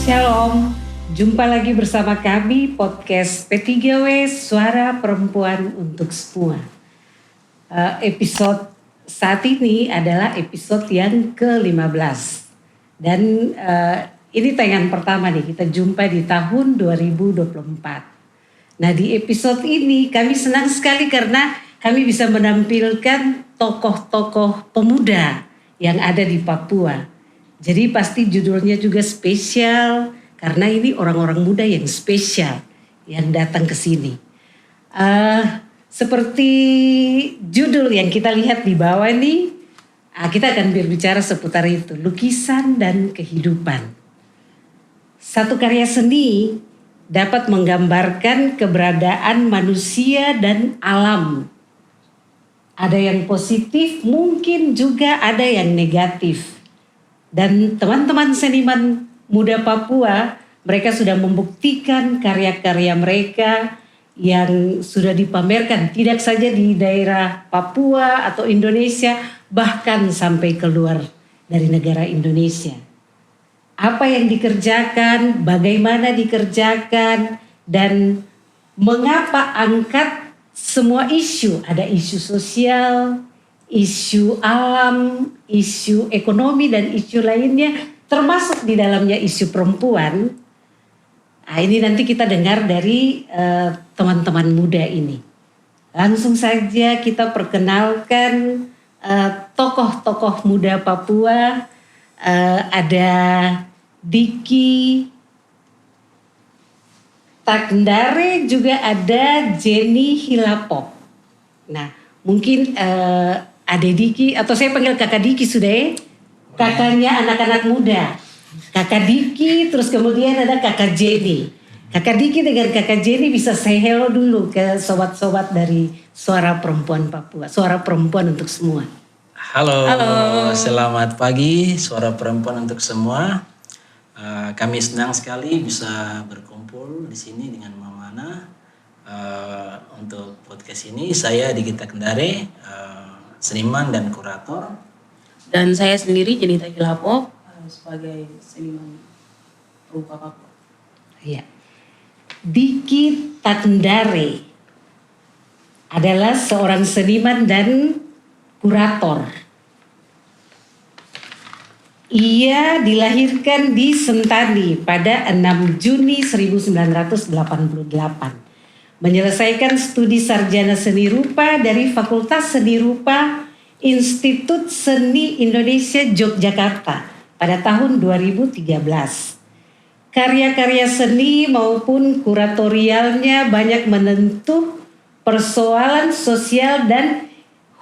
Shalom, jumpa lagi bersama kami podcast P3W Suara Perempuan untuk Semua. Episode saat ini adalah episode yang ke-15 dan ini tayangan pertama nih, kita jumpa di tahun 2024. Nah, di episode ini kami senang sekali karena kami bisa menampilkan tokoh-tokoh pemuda yang ada di Papua. Jadi pasti judulnya juga spesial karena ini orang-orang muda yang spesial yang datang ke sini. Seperti judul yang kita lihat di bawah ini, kita akan berbicara seputar itu, lukisan dan kehidupan. Satu karya seni dapat menggambarkan keberadaan manusia dan alam. Ada yang positif, mungkin juga ada yang negatif. Dan teman-teman seniman muda Papua, mereka sudah membuktikan karya-karya mereka yang sudah dipamerkan tidak saja di daerah Papua atau Indonesia, bahkan sampai keluar dari negara Indonesia. Apa yang dikerjakan, bagaimana dikerjakan, dan mengapa angkat semua isu. Ada isu sosial, isu alam, isu ekonomi, dan isu lainnya, termasuk di dalamnya isu perempuan. Nah, ini nanti kita dengar dari teman-teman muda ini. Langsung saja kita perkenalkan tokoh-tokoh muda Papua. Ada Diki Takndare, juga ada Jenny Hilapop. Nah, mungkin Ade Diki, atau saya panggil Kakak Diki sudah ya. Kakaknya anak-anak muda. Kakak Diki, terus kemudian ada Kakak Jenny. Kakak Diki dengan Kakak Jenny bisa say hello dulu ke sobat-sobat dari Suara Perempuan Papua. Suara Perempuan untuk Semua. Halo, selamat pagi Suara Perempuan untuk Semua. Kami senang sekali bisa berkumpul di sini dengan Mama Ana. Untuk podcast ini saya Diki Takndare, seniman dan kurator. Dan saya sendiri Jenny Hilapop sebagai seniman rupa Papua. Ya. Diki Takndare adalah seorang seniman dan kurator. Ia dilahirkan di Sentani pada 6 Juni 1988. Menyelesaikan studi sarjana seni rupa dari Fakultas Seni Rupa Institut Seni Indonesia Yogyakarta pada tahun 2013. Karya-karya seni maupun kuratorialnya banyak menyentuh persoalan sosial dan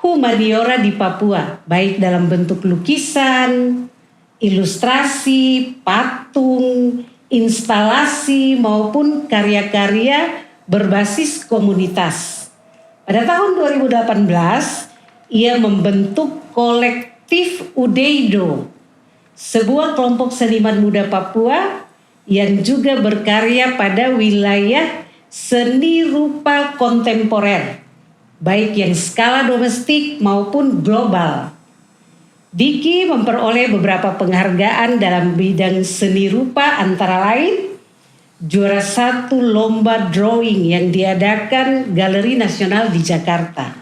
humaniora di Papua, baik dalam bentuk lukisan, ilustrasi, patung, instalasi maupun karya-karya berbasis komunitas. Pada tahun 2018, ia membentuk kolektif Udeido, sebuah kelompok seniman muda Papua yang juga berkarya pada wilayah seni rupa kontemporer, baik yang skala domestik maupun global. Diki memperoleh beberapa penghargaan dalam bidang seni rupa, antara lain juara 1 lomba drawing yang diadakan Galeri Nasional di Jakarta,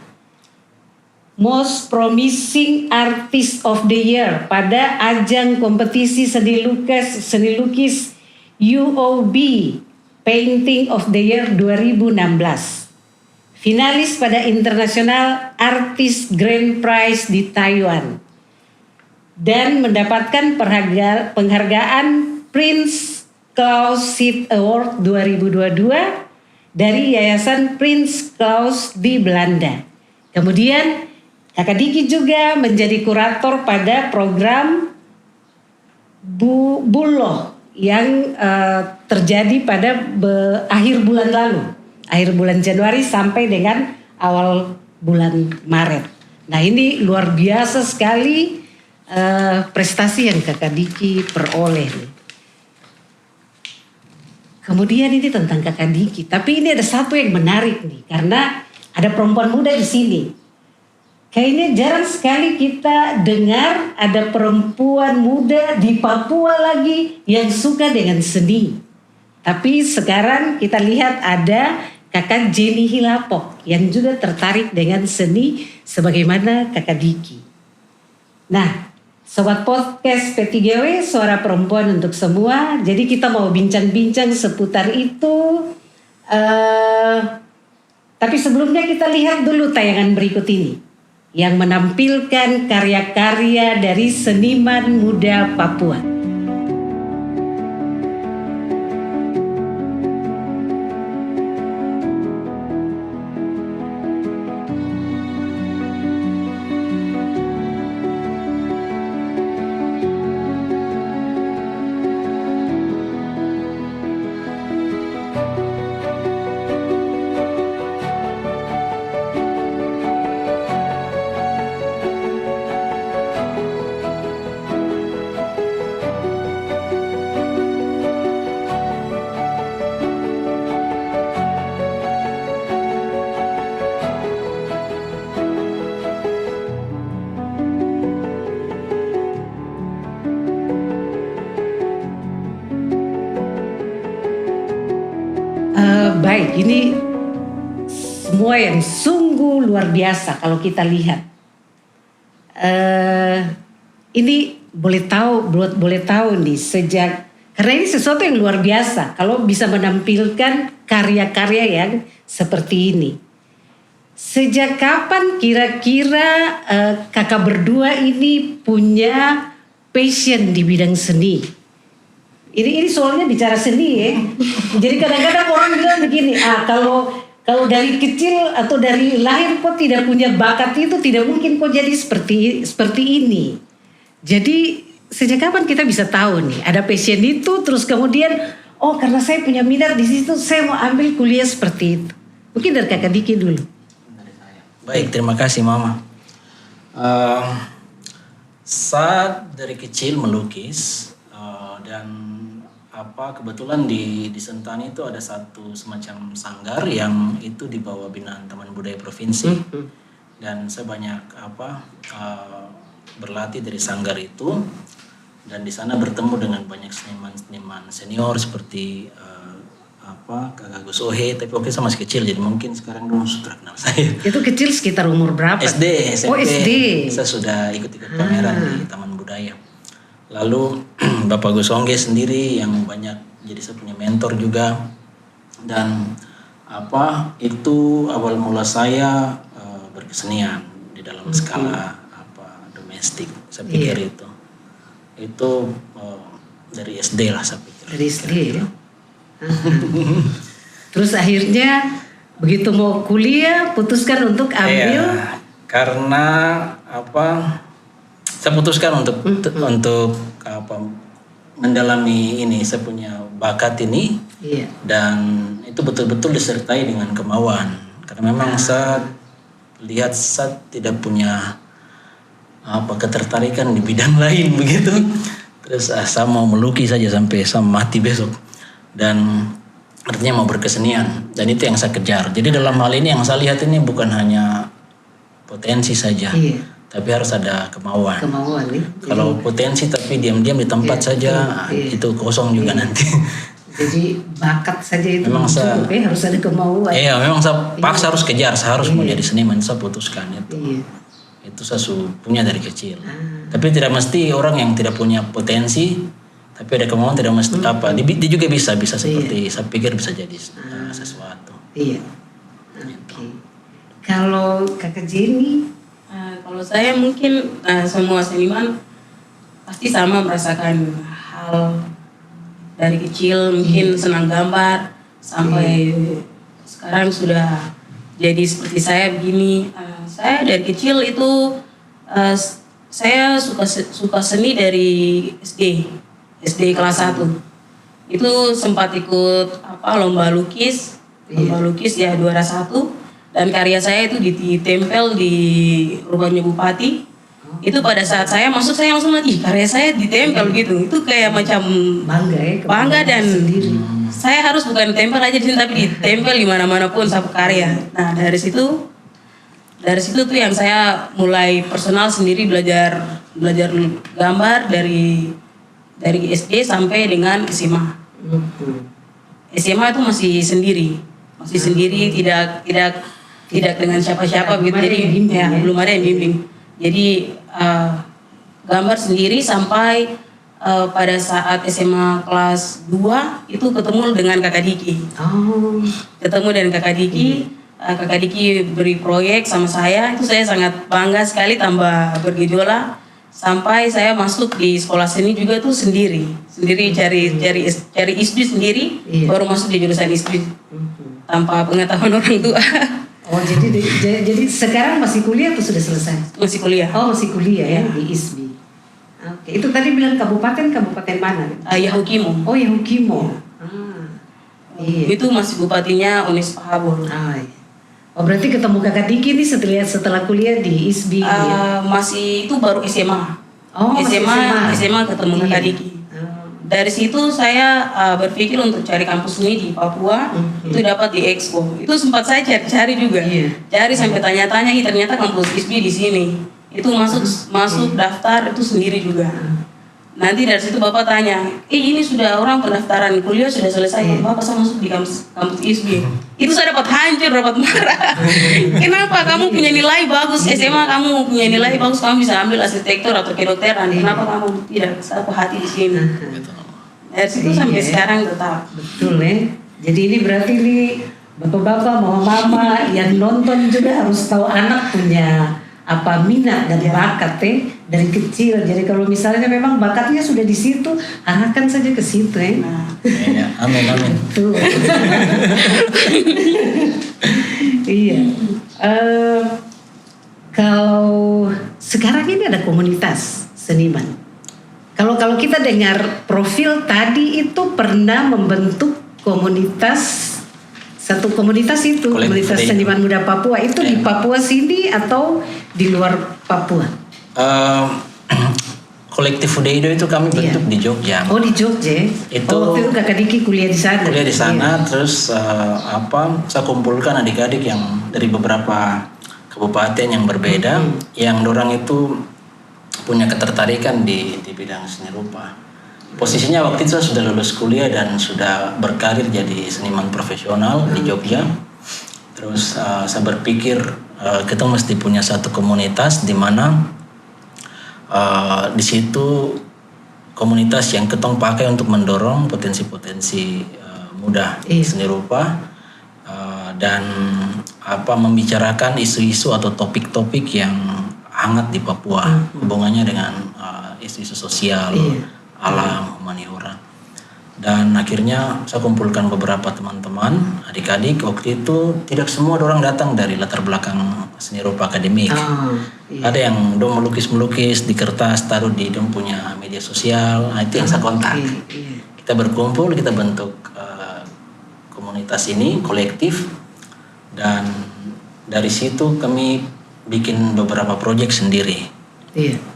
Most Promising Artist of the Year pada ajang kompetisi seni lukis UOB Painting of the Year 2016, finalis pada International Artist Grand Prize di Taiwan, dan mendapatkan penghargaan Prince Claus Seed Award 2022 dari Yayasan Prince Claus di Belanda. Kemudian Kakak Diki juga menjadi kurator pada program Buloh yang terjadi pada akhir bulan lalu, akhir bulan Januari sampai dengan awal bulan Maret. Nah, ini luar biasa sekali prestasi yang Kakak Diki peroleh nih. Kemudian ini tentang Kakak Diki, tapi ini ada satu yang menarik nih, karena ada perempuan muda di sini. kayaknya jarang sekali kita dengar ada perempuan muda di Papua lagi yang suka dengan seni. Tapi sekarang kita lihat ada Kakak Jenny Hilapok yang juga tertarik dengan seni sebagaimana Kakak Diki. Nah, Sobat Podcast P3W, suara perempuan untuk semua. Jadi kita mau bincang-bincang seputar itu. Tapi sebelumnya kita lihat dulu tayangan berikut ini yang menampilkan karya-karya dari seniman muda Papua. Baik, ini semua yang sungguh luar biasa kalau kita lihat. Ini boleh tahu nih sejak, karena ini sesuatu yang luar biasa kalau bisa menampilkan karya-karya yang seperti ini. Sejak kapan kira-kira kakak berdua ini punya passion di bidang seni? Ini soalnya bicara seni ya. Jadi kadang-kadang orang bilang begini, kalau dari kecil atau dari lahir kok tidak punya bakat itu, tidak mungkin kok jadi seperti ini. Jadi sejak kapan kita bisa tahu nih ada passion itu, terus kemudian karena saya punya minat di situ, saya mau ambil kuliah seperti itu. Mungkin dari Kakak Diki dulu. Baik, terima kasih Mama. Saat dari kecil melukis dan kebetulan di Sentani itu ada satu semacam sanggar yang itu di bawah binaan Taman Budaya Provinsi. Dan saya banyak berlatih dari sanggar itu, dan di sana bertemu dengan banyak seniman senior seperti Kakak Gus Ohe, tapi waktu itu saya masih kecil jadi mungkin sekarang dulu sudah kenal saya. Itu kecil sekitar umur berapa? SD, SMP. SD. Saya sudah ikut-ikut pameran di Taman Budaya. Lalu Bapak Gus Ongge sendiri yang banyak jadi saya punya mentor juga. Dan itu awal mula saya berkesenian di dalam skala domestik. Saya pikir itu dari SD lah saya pikir. Dari SD ya. Terus akhirnya begitu mau kuliah putuskan untuk ambil. Karena saya putuskan untuk mendalami ini, saya punya bakat ini. Dan itu betul-betul disertai dengan kemauan, karena memang saya lihat saya tidak punya ketertarikan di bidang lain begitu. Terus saya mau melukis saja sampai saya mati besok, dan artinya mau berkesenian, dan itu yang saya kejar. Jadi dalam hal ini yang saya lihat ini bukan hanya potensi saja, tapi harus ada kemauan. Nih. Kalau potensi tapi diam-diam di tempat saja, itu kosong juga nanti. Jadi bakat saja itu memang cukup harus ada kemauan. Iya, memang saya paksa harus kejar, saya harus mau jadi seniman, saya putuskan itu. Itu saya punya dari kecil. Tapi tidak mesti orang yang tidak punya potensi, tapi ada kemauan tidak mesti dia juga bisa seperti saya pikir bisa jadi sesuatu. Iya. Oke. Kalau Kakak Jenny? Kalau saya mungkin semua seniman pasti sama merasakan hal dari kecil, mungkin senang gambar sampai sekarang sudah jadi seperti saya begini. Saya dari kecil itu saya suka seni dari SD kelas 1. Itu sempat ikut lomba lukis ya juara 1, dan karya saya itu ditempel di rumahnya Bupati. Itu pada saat saya masuk, saya langsung lagi karya saya ditempel gitu. Itu kayak macam bangga dan saya harus bukan tempel aja di sini, tapi ditempel di mana-mana pun satu karya. Nah dari situ dari situ tuh yang saya mulai personal sendiri belajar gambar dari SD sampai dengan SMA. SMA itu masih sendiri, tidak dengan siapa-siapa begitu. Jadi ya, belum ada yang bimbing. Jadi gambar sendiri sampai pada saat SMA kelas 2 itu ketemu dengan Kakak Diki. Ketemu dengan Kakak Diki. Kakak Diki beri proyek sama saya, itu saya sangat bangga sekali, tambah bergejolak. Sampai saya masuk di sekolah seni juga tuh sendiri cari ISBI sendiri, baru masuk di jurusan ISBI tanpa pengetahuan orang tua. Oh, jadi sekarang masih kuliah atau sudah selesai? Masih kuliah. Oh, masih kuliah ya di ISBI. Oke, itu tadi bilang kabupaten mana? Yahukimo. Oh, Yahukimo. Iya. Itu masih bupatinya Unis Pahabol. Oh, berarti ketemu Kakak Diki nih setelah kuliah di ISBI. Masih itu baru SMA. Oh, SMA ketemu Kakak Diki. Dari situ saya berpikir untuk cari kampus ini di Papua. Itu dapat di Expo. Itu sempat saya cari juga. Cari sampai tanya-tanya, ternyata kampus ISBI di sini. Itu masuk daftar itu sendiri juga. Nanti dari situ Bapak tanya, ini sudah orang pendaftaran kuliah sudah selesai, Bapak saya masuk di kampus ISBI. Itu saya dapat hancur, dapat marah. Kenapa kamu punya nilai bagus, SMA kamu punya nilai bagus, kamu bisa ambil arsitektur atau kedokteran, kenapa kamu tidak satu hati di sini? Dari situ sampai sekarang tetap. Betul ya. Jadi ini berarti bapak-bapak, mama-mama yang nonton juga harus tahu anak punya apa minat dan bakat dari kecil. Jadi kalau misalnya memang bakatnya sudah di situ, arahkan saja ke situ Ya, amin. Betul. Iya. Kalau sekarang ini ada komunitas seniman. Kalau kita dengar profil tadi itu pernah membentuk satu komunitas itu, komunitas seniman muda Papua itu di Papua sini atau di luar Papua? Kolektif Udaido itu kami bentuk di Jogja. Oh, di Jogja. Waktu itu Kakak Diki kuliah di sana. Terus saya kumpulkan adik-adik yang dari beberapa kabupaten yang berbeda, yang dorang itu punya ketertarikan di bidang seni rupa. Posisinya waktu itu saya sudah lulus kuliah dan sudah berkarir jadi seniman profesional di Jogja. Terus saya berpikir kita mesti punya satu komunitas di mana di situ komunitas yang ketong pakai untuk mendorong potensi-potensi muda seni rupa dan membicarakan isu-isu atau topik-topik yang hangat di Papua, hubungannya dengan isu-isu sosial, alam, humaniora. Dan akhirnya saya kumpulkan beberapa teman-teman, adik-adik. Waktu itu tidak semua orang datang dari latar belakang seni rupa akademik. Ada yang dong melukis di kertas, taruh di dong punya media sosial. Nah, itu yang saya kontak. Kita berkumpul, kita bentuk komunitas ini, kolektif. Dan dari situ kami bikin beberapa proyek sendiri.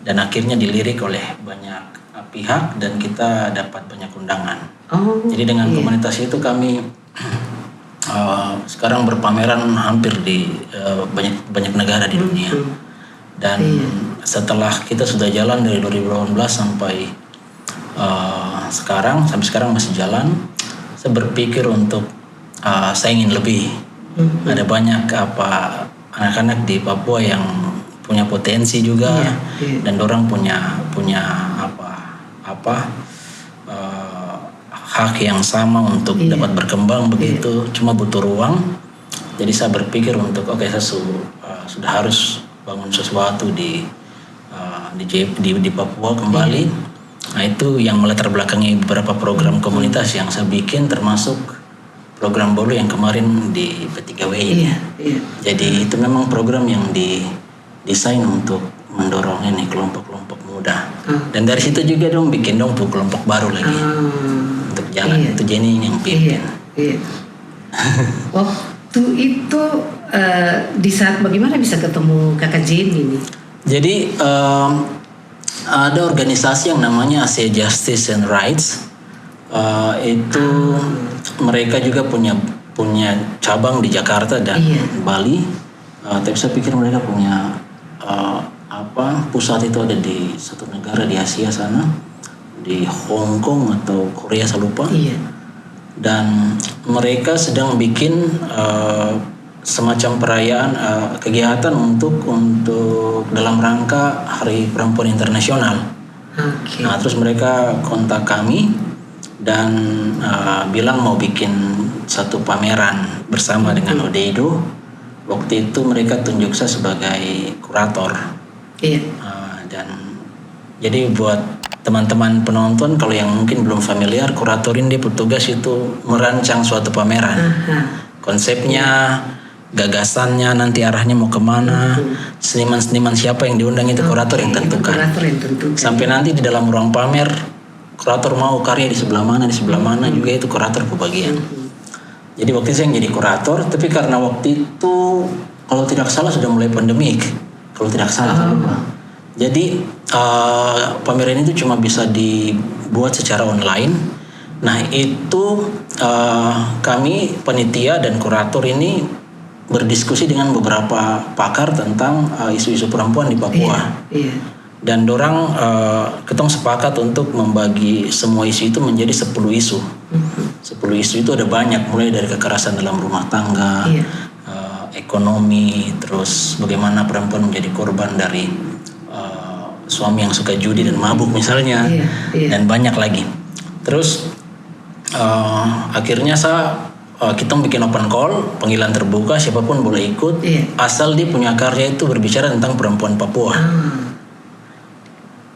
Dan akhirnya dilirik oleh banyak pihak dan kita dapat banyak undangan. Jadi dengan komunitas itu kami sekarang berpameran hampir di banyak negara di dunia. Dan setelah kita sudah jalan dari 2018 sampai sampai sekarang masih jalan, saya berpikir untuk saya ingin lebih. Ada banyak anak-anak di Papua yang punya potensi juga dan dorang punya hak yang sama untuk dapat berkembang begitu, cuma butuh ruang. Jadi saya berpikir untuk saya sudah harus bangun sesuatu di Papua kembali. Nah, itu yang melatar belakangi beberapa program komunitas yang saya bikin, termasuk program Bolu yang kemarin di P3W ini. Jadi itu memang program yang didesain untuk mendorong ini kelompok-kelompok muda. Dan dari situ juga dong bikin kelompok baru lagi untuk jalan. Itu Jenny yang pimpin. Waktu itu di saat bagaimana bisa ketemu Kakak Jenny ini? Jadi ada organisasi yang namanya Asia Justice and Rights. Itu mereka juga punya cabang di Jakarta dan Bali. Tapi saya pikir mereka punya pusat itu ada di satu negara di Asia sana, di Hong Kong atau Korea saya lupa. Iya. Dan mereka sedang bikin semacam perayaan kegiatan untuk dalam rangka Hari Perempuan Internasional. Oke. Nah, terus mereka kontak kami dan bilang mau bikin satu pameran bersama dengan Odeido. Waktu itu mereka tunjuk saya sebagai kurator. Iya. Dan jadi buat teman-teman penonton kalau yang mungkin belum familiar, kurator ini dia bertugas itu merancang suatu pameran. Konsepnya, gagasannya, nanti arahnya mau kemana, seniman-seniman siapa yang diundang itu kurator yang tentukan. Kurator yang tentukan. Sampai nanti di dalam ruang pamer, kurator mau karya di sebelah mana juga itu kurator kebagian. Jadi waktu itu saya yang jadi kurator, tapi karena waktu itu kalau tidak salah sudah mulai pandemik, kalau tidak salah saya lupa. Jadi pameran itu cuma bisa dibuat secara online. Nah itu kami panitia dan kurator ini berdiskusi dengan beberapa pakar tentang isu-isu perempuan di Papua. Iya. Dan dorang ketong sepakat untuk membagi semua isu itu menjadi 10 isu. 10 isu itu ada banyak, mulai dari kekerasan dalam rumah tangga, ekonomi, terus bagaimana perempuan menjadi korban dari suami yang suka judi dan mabuk misalnya, dan banyak lagi. Terus akhirnya kita bikin open call, panggilan terbuka, siapapun boleh ikut, asal dia punya karya itu berbicara tentang perempuan Papua.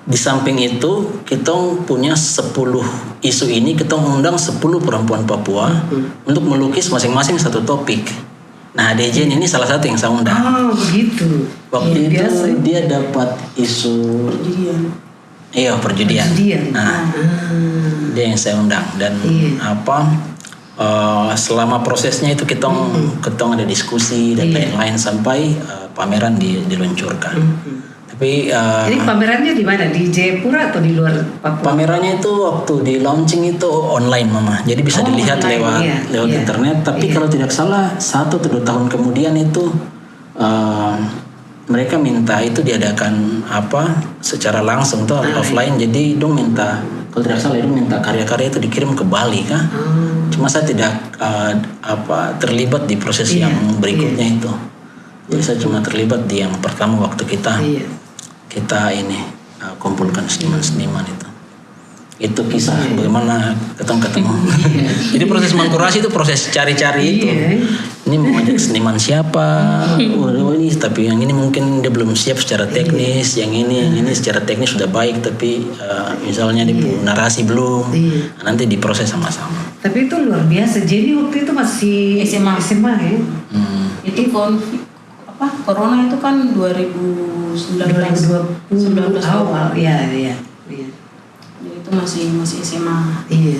Di samping itu, kita punya 10 isu ini, kita undang 10 perempuan Papua untuk melukis masing-masing satu topik. Nah, Dejen ini salah satu yang saya undang. Oh, begitu. Waktu itu dia dapat isu perjudian. Nah, dia yang saya undang dan selama prosesnya itu kita ada diskusi dan lain-lain sampai pameran diluncurkan. Tapi ini pamerannya di mana? Di Jayapura atau di luar Papua? Pamerannya itu waktu di launching itu online, Mama. Jadi bisa dilihat lewat internet. Tapi kalau tidak salah 1 atau 2 tahun kemudian itu mereka minta itu diadakan secara langsung tuh offline. Jadi dong minta, kalau tidak salah dong minta karya-karya itu dikirim ke Bali kah? Cuma saya tidak terlibat di proses yang berikutnya itu. Jadi saya cuma terlibat di yang pertama waktu kita ini kumpulkan seniman-seniman itu. Itu kisah bagaimana ketemu. Jadi proses mengkurasi itu proses cari-cari itu. Ini mau ajak seniman siapa? Ini tapi yang ini mungkin dia belum siap secara teknis. Yang ini secara teknis sudah baik tapi misalnya di narasi belum. Nanti diproses sama-sama. Tapi itu luar biasa. Jadi waktu itu masih SMA ya. Itu Corona itu kan 2019 awal. Iya. Jadi itu masih SMA. Iya.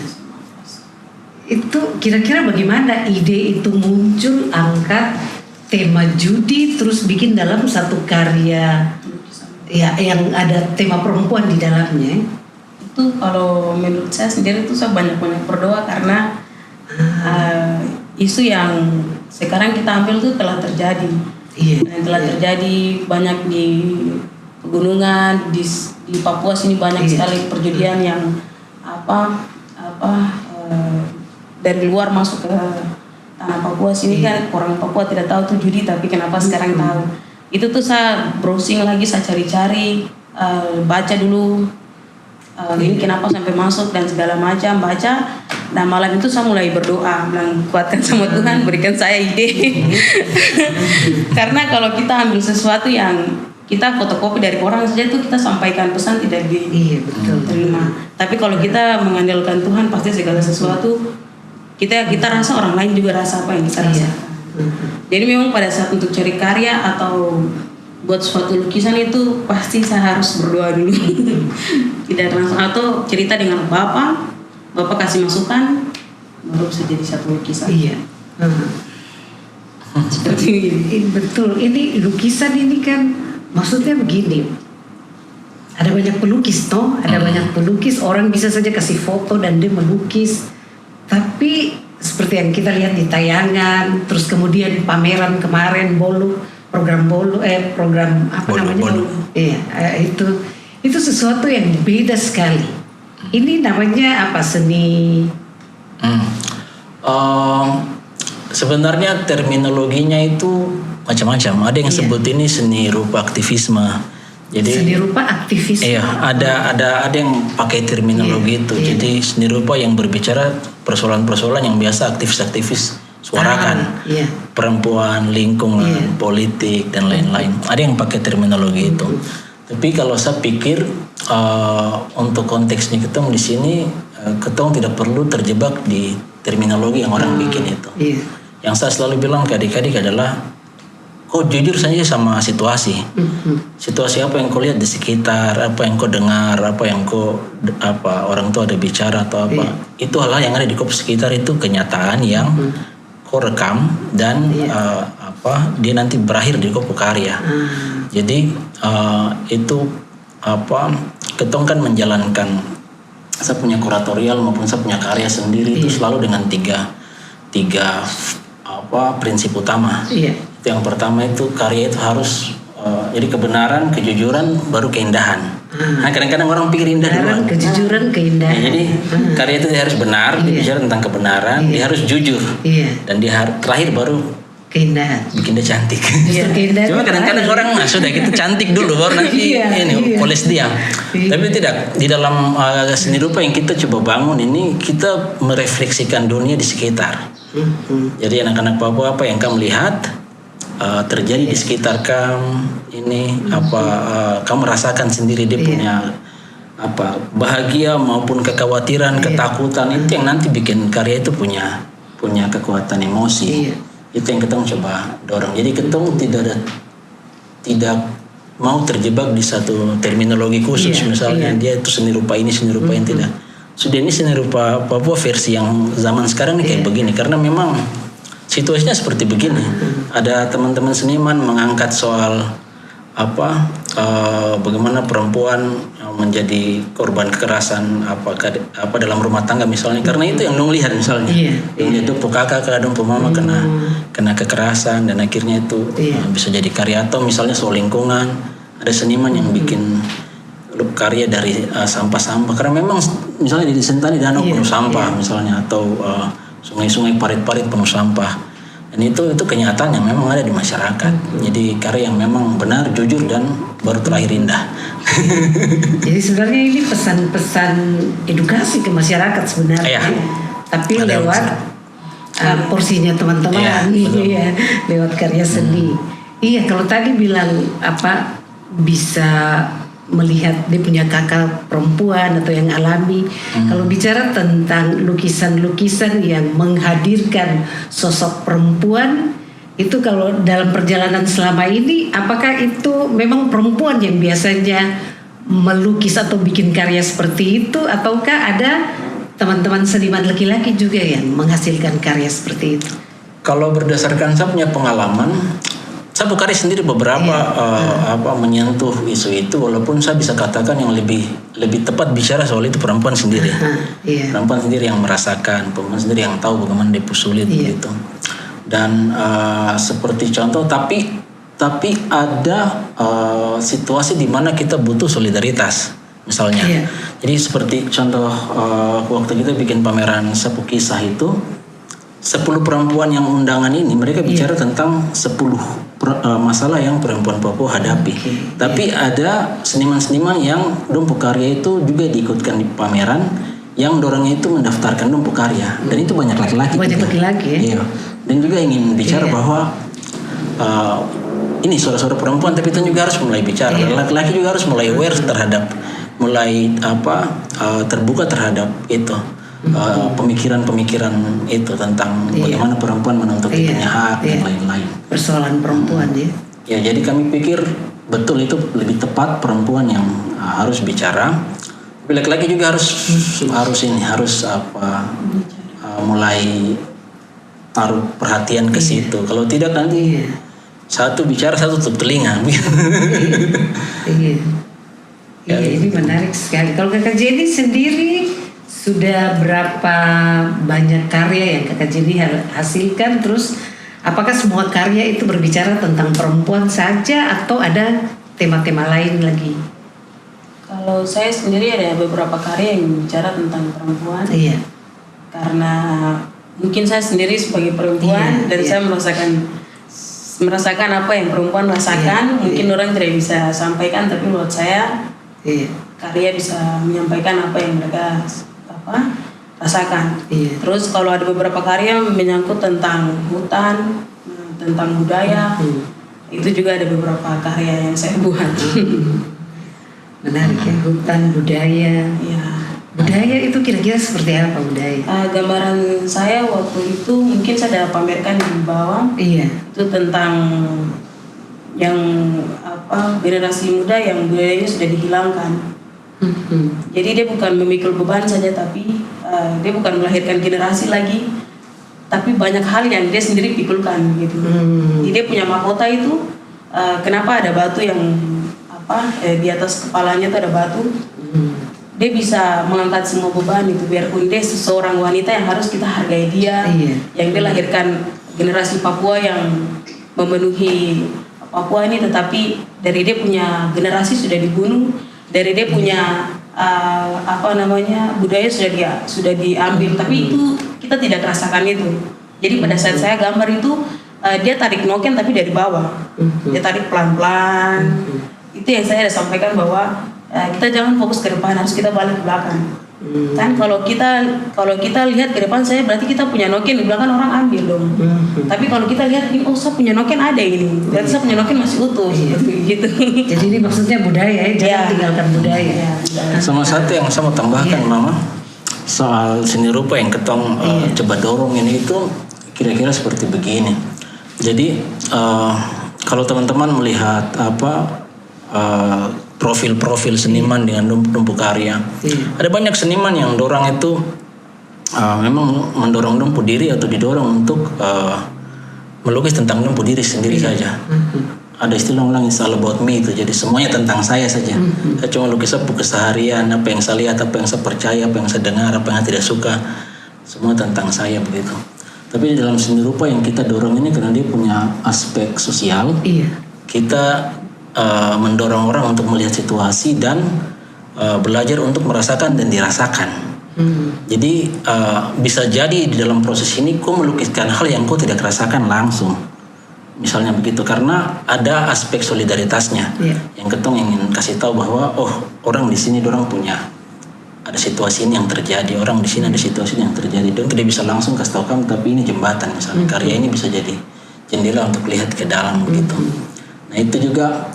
Itu kira-kira bagaimana ide itu muncul, angkat tema judi terus bikin dalam satu karya yang ada tema perempuan di dalamnya? Itu kalau menurut saya sendiri itu saya banyak berdoa karena isu yang sekarang kita ambil itu telah terjadi. Dan telah terjadi banyak di pegunungan di Papua sini banyak sekali perjudian yang dari luar masuk ke tanah Papua sini kan orang Papua tidak tahu tuh judi tapi kenapa sekarang tahu. Itu tuh saya browsing lagi, saya cari-cari, baca dulu ini kenapa sampai masuk dan segala macam, baca. Nah malam itu saya mulai berdoa, bilang kuatkan sama Tuhan, berikan saya ide. Karena kalau kita ambil sesuatu yang kita fotokopi dari orang saja itu kita sampaikan pesan tidak diterima. Tapi kalau kita mengandalkan Tuhan pasti segala sesuatu kita rasa orang lain juga rasa apa yang kita rasakan. Jadi memang pada saat untuk cari karya atau buat suatu lukisan itu pasti saya harus berdoa dulu. Tidak langsung atau cerita dengan Bapak kasih masukan baru bisa jadi satu lukisan. Seperti ini. Betul. Ini lukisan ini kan maksudnya begini. Ada banyak pelukis ada banyak pelukis, orang bisa saja kasih foto dan dia melukis. Tapi seperti yang kita lihat di tayangan, terus kemudian pameran kemarin Bolu, program apa Bolu, namanya? bolu. Iya, itu sesuatu yang beda sekali. Ini namanya apa, seni? Sebenarnya terminologinya itu macam-macam. Ada yang Iya. sebut ini seni rupa aktivisme. Jadi Seni rupa aktivisme. iya, ada yang pakai terminologi itu. Iya. Jadi seni rupa yang berbicara persoalan-persoalan yang biasa aktivis-aktivis suarakan. Iya. Perempuan, lingkungan, Iya. politik dan lain-lain. Ada yang pakai terminologi itu. Tapi kalau saya pikir untuk konteksnya ketemu di sini, ketemu tidak perlu terjebak di terminologi yang orang bikin itu. Iya. Yang saya selalu bilang ke adik-adik adalah, kau jujur saja sama situasi. Situasi apa yang kau lihat di sekitar, apa yang kau dengar, apa yang orang tua ada bicara atau apa. Itu hal-hal yang ada di kau sekitar, itu kenyataan yang kau rekam dan dia nanti berakhir di kau karya. Jadi itu ketong kan menjalankan saya punya kuratorial maupun saya punya karya sendiri itu selalu dengan tiga prinsip utama. Iya. Itu yang pertama itu karya itu harus jadi kebenaran, kejujuran, baru keindahan. Nah kadang-kadang orang pikir indah duluan. Kejujuran, keindahan. Ya, jadi karya itu dia harus benar, dia bicara tentang kebenaran, dia harus jujur, Iya. dan dia terakhir baru Keindahan. bikin dia cantik. Iya, keindahan. Cuma kadang-kadang orang sudah gitu cantik dulu baru nanti Iya. poles dia. Tapi tidak, di dalam seni rupa yang kita coba bangun ini, kita merefleksikan dunia di sekitar. Jadi anak-anak Papua apa yang kamu lihat terjadi di sekitar kamu ini, kamu rasakan sendiri dia punya bahagia maupun kekhawatiran, ketakutan, itu yang nanti bikin karya itu punya kekuatan emosi. Iya. Itu yang kita coba dorong. Jadi kita tidak mau terjebak di satu terminologi khusus. Misalnya dia itu seni rupa ini, seni rupa yang tidak. Sudah ini seni rupa Papua versi yang zaman sekarang ini kayak begini. Karena memang situasinya seperti begini. Ada teman-teman seniman mengangkat soal bagaimana perempuan menjadi korban kekerasan dalam rumah tangga misalnya, karena itu yang dong lihat misalnya, yang itu kakak kadang mama kena kekerasan dan akhirnya itu bisa jadi karya. Atau misalnya soal lingkungan, ada seniman yang bikin karya dari sampah-sampah, karena memang misalnya di Sentani danau penuh sampah misalnya, atau sungai-sungai parit-parit penuh sampah. Dan itu kenyataan yang memang ada di masyarakat. Jadi karya yang memang benar, jujur, dan baru terakhir indah. Jadi sebenarnya ini pesan-pesan edukasi ke masyarakat sebenarnya. Iya. Tapi Ada lewat porsinya teman-teman, lewat karya seni. Iya, kalau tadi bilang bisa melihat dia punya kakak perempuan atau yang alami. Kalau bicara tentang lukisan-lukisan yang menghadirkan sosok perempuan, itu kalau dalam perjalanan selama ini, apakah itu memang perempuan yang biasanya melukis atau bikin karya seperti itu, ataukah ada teman-teman seniman laki-laki juga yang menghasilkan karya seperti itu? Kalau berdasarkan saya punya pengalaman, saya karya sendiri beberapa menyentuh isu itu, walaupun saya bisa katakan yang lebih tepat bicara soal itu perempuan sendiri. Perempuan sendiri yang merasakan, perempuan sendiri yang tahu bagaimana dia sulit begitu. Dan seperti contoh, tapi ada situasi di mana kita butuh solidaritas misalnya. Jadi seperti contoh waktu kita bikin pameran Sapu Kisah itu, 10 perempuan yang undangan ini mereka bicara tentang 10 masalah yang perempuan Papua hadapi. Tapi ada seniman-seniman yang dompu karya itu juga diikutkan di pameran, yang dorangnya itu mendaftarkan dompu karya, dan itu banyak laki-laki. Banyak laki-laki ya. Iya. Dan juga ingin bicara bahwa ini suara-suara perempuan, tapi itu juga harus mulai bicara. Laki-laki juga harus mulai aware terbuka terhadap itu. Pemikiran-pemikiran itu tentang bagaimana perempuan menuntut punya hak dan lain-lain. Persoalan perempuan ya. Jadi kami pikir betul itu lebih tepat perempuan yang harus bicara. Tapi laki-laki juga harus mulai taruh perhatian ke situ. Kalau tidak nanti satu bicara, satu tutup telinga. Ini menarik sekali. Kalau Kakak Jenny sendiri sudah berapa banyak karya yang Kakak Jenny hasilkan? Terus Apakah semua karya itu berbicara tentang perempuan saja atau ada tema-tema lain lagi? Kalau saya sendiri ada beberapa karya yang bicara tentang perempuan. Iya. Karena mungkin saya sendiri sebagai perempuan dan saya merasakan apa yang perempuan rasakan. Mungkin orang tidak bisa sampaikan, tapi menurut saya karya bisa menyampaikan apa yang mereka rasakan. Terus kalau ada beberapa karya menyangkut tentang hutan, tentang budaya, itu juga ada beberapa karya yang saya buat. Menarik ya, hutan, budaya. Ya. Budaya itu kira-kira seperti apa budaya? Gambaran saya waktu itu mungkin saya ada pamerkan di bawah. Iya. Itu tentang yang generasi muda yang budayanya sudah dihilangkan. Jadi dia bukan memikul beban saja, tapi dia bukan melahirkan generasi lagi, tapi banyak hal yang dia sendiri pikulkan gitu. Jadi dia punya mahkota itu, kenapa ada batu yang di atas kepalanya itu ada batu. Dia bisa mengangkat semua beban itu, biarpun dia seseorang wanita yang harus kita hargai dia, yang dia lahirkan generasi Papua yang memenuhi Papua ini, tetapi dari dia punya generasi sudah dibunuh, dari dia punya budaya sudah diambil, tapi itu kita tidak rasakan itu. Jadi pada saat saya gambar itu dia tarik noken tapi dari bawah, dia tarik pelan-pelan. Itu yang saya ada sampaikan bahwa kita jangan fokus ke depan, harus kita balik ke belakang. Kan kalau kita lihat ke depan, saya berarti kita punya noken di belakang, orang ambil dong. Tapi kalau kita lihat ini, saya punya noken ada ini, berarti saya punya noken masih utuh, gitu. Jadi ini maksudnya budaya ya, jangan tinggalkan budaya. Sama satu yang saya mau tambahkan Mama, soal seni rupa yang ketong coba dorong ini itu kira-kira seperti begini. Jadi kalau teman-teman melihat profil-profil seniman dengan numpuk karya. Ada banyak seniman yang dorang itu memang mendorong numpuk diri atau didorong untuk melukis tentang numpuk diri sendiri saja. Ada istilah ulang it's all about me itu, jadi semuanya tentang saya saja. Saya cuma lukis apa keseharian, apa yang saya lihat, apa yang saya percaya, apa yang saya dengar, apa yang saya tidak suka, semua tentang saya begitu. Tapi dalam seni rupa yang kita dorong ini karena dia punya aspek sosial, kita mendorong orang untuk melihat situasi dan belajar untuk merasakan dan dirasakan. Jadi bisa jadi di dalam proses ini kau melukiskan hal yang kau tidak rasakan langsung, misalnya begitu, karena ada aspek solidaritasnya yang ketong ingin kasih tahu bahwa orang di sini orang punya ada situasi ini yang terjadi, orang di sini ada situasi ini yang terjadi, dan tidak bisa langsung kasih tahu kamu, tapi ini jembatan misalnya, karya ini bisa jadi jendela untuk lihat ke dalam begitu. Nah itu juga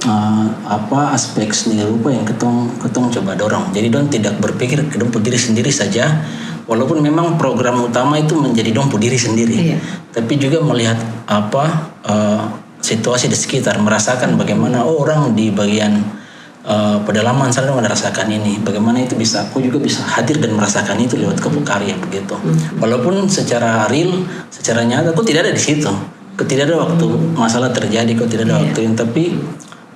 aspek seni rupa yang ketong coba dorong. Jadi don tidak berpikir ke dompu diri sendiri saja, walaupun memang program utama itu menjadi dompu diri sendiri, tapi juga melihat situasi di sekitar, merasakan bagaimana orang di bagian pedalaman sana merasakan ini, bagaimana itu bisa, aku juga bisa hadir dan merasakan itu lewat karya begitu. Walaupun secara real, secara nyata aku tidak ada di situ. Kau tidak ada waktu masalah terjadi, kau tidak ada waktu, tapi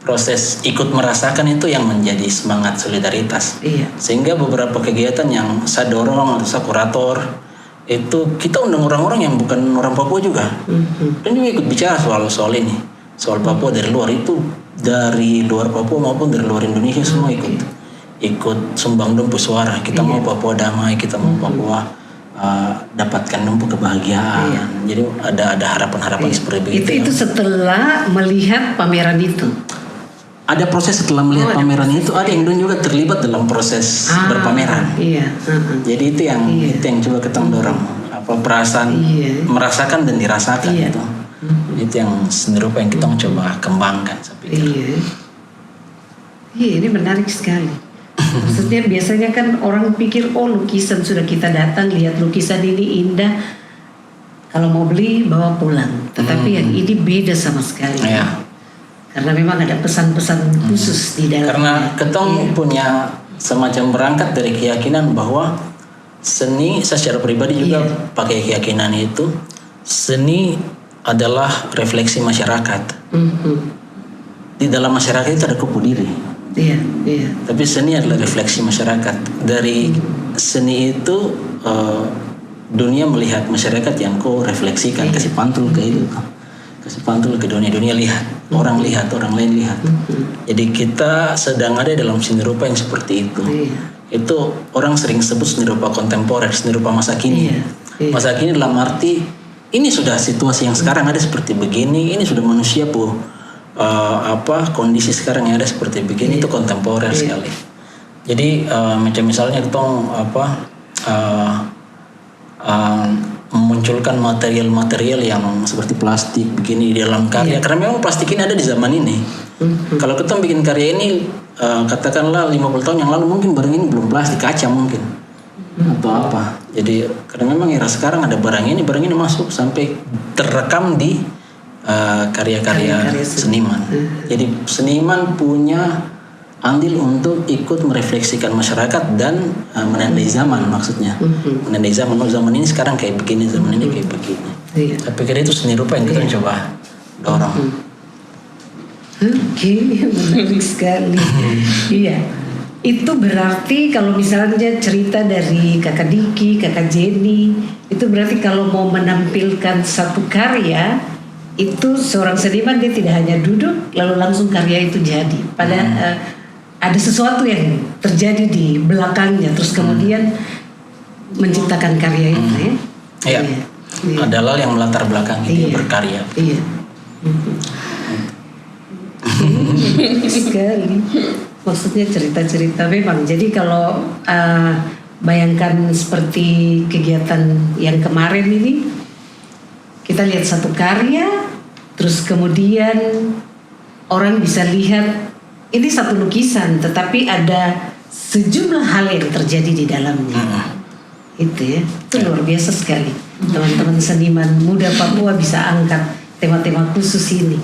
proses ikut merasakan itu yang menjadi semangat solidaritas. Sehingga beberapa kegiatan yang saya dorong atau saya kurator itu kita undang orang-orang yang bukan orang Papua juga, dan juga ikut bicara soal ini, soal Papua dari luar, itu dari luar Papua maupun dari luar Indonesia semua ikut sumbang dompu suara. Kita mau Papua damai, kita mau Papua dapatkan numpuk kebahagiaan. Jadi ada harapan-harapan seperti begitu. Itu setelah melihat pameran itu. Ada proses setelah melihat pameran itu, ada yang juga terlibat dalam proses berpameran. Jadi itu yang coba kita dorong, perasaan merasakan dan dirasakan itu. Itu yang seni rupa yang kita coba kembangkan. Ini menarik sekali. Maksudnya biasanya kan orang pikir lukisan sudah kita datang lihat lukisan ini indah, kalau mau beli bawa pulang. Tetapi yang ini beda sama sekali. Karena memang ada pesan-pesan khusus di dalamnya. Karena ketong punya semacam berangkat dari keyakinan bahwa seni, saya secara pribadi juga pakai keyakinan itu, seni adalah refleksi masyarakat. Di dalam masyarakat itu ada kupu diri. Tapi seni adalah refleksi masyarakat. Dari seni itu dunia melihat masyarakat yang kau refleksikan, kasih pantul ke itu. kasih pantul ke dunia lihat, orang lain lihat. Jadi kita sedang ada dalam seni rupa yang seperti itu. Itu orang sering sebut seni rupa kontemporer, seni rupa masa kini. Masa kini dalam arti ini sudah situasi yang sekarang ada seperti begini, ini sudah manusia kondisi sekarang yang ada seperti begini, itu kontemporer sekali. Jadi macam misalnya kita memunculkan material-material yang seperti plastik begini di dalam karya, karena memang plastik ini ada di zaman ini. Kalau kita bikin karya ini katakanlah 50 tahun yang lalu, mungkin barang ini belum plastik, kaca mungkin atau apa. Jadi karena memang era sekarang ada barang ini masuk sampai terekam di karya-karya seniman. Jadi seniman punya andil untuk ikut merefleksikan masyarakat dan menandai zaman, maksudnya menandai zaman ini sekarang kayak begini, zaman ini kayak begini. Saya pikir itu seni rupa yang kita coba dorong. Oke, menarik sekali. Iya, itu berarti kalau misalnya cerita dari Kakak Diki, Kakak Jenny, itu berarti kalau mau menampilkan satu karya, itu seorang seniman dia tidak hanya duduk lalu langsung karya itu jadi. Ada sesuatu yang terjadi di belakangnya, terus kemudian menciptakan karya itu ya. Iya. Adalah yang melatar belakang itu berkarya. Iya. Sekali. Maksudnya cerita-cerita memang. Jadi kalau bayangkan seperti kegiatan yang kemarin ini, kita lihat satu karya, terus kemudian orang bisa lihat ini satu lukisan, tetapi ada sejumlah hal yang terjadi di dalamnya. Itu luar biasa sekali. Teman-teman seniman muda Papua bisa angkat tema-tema khusus ini.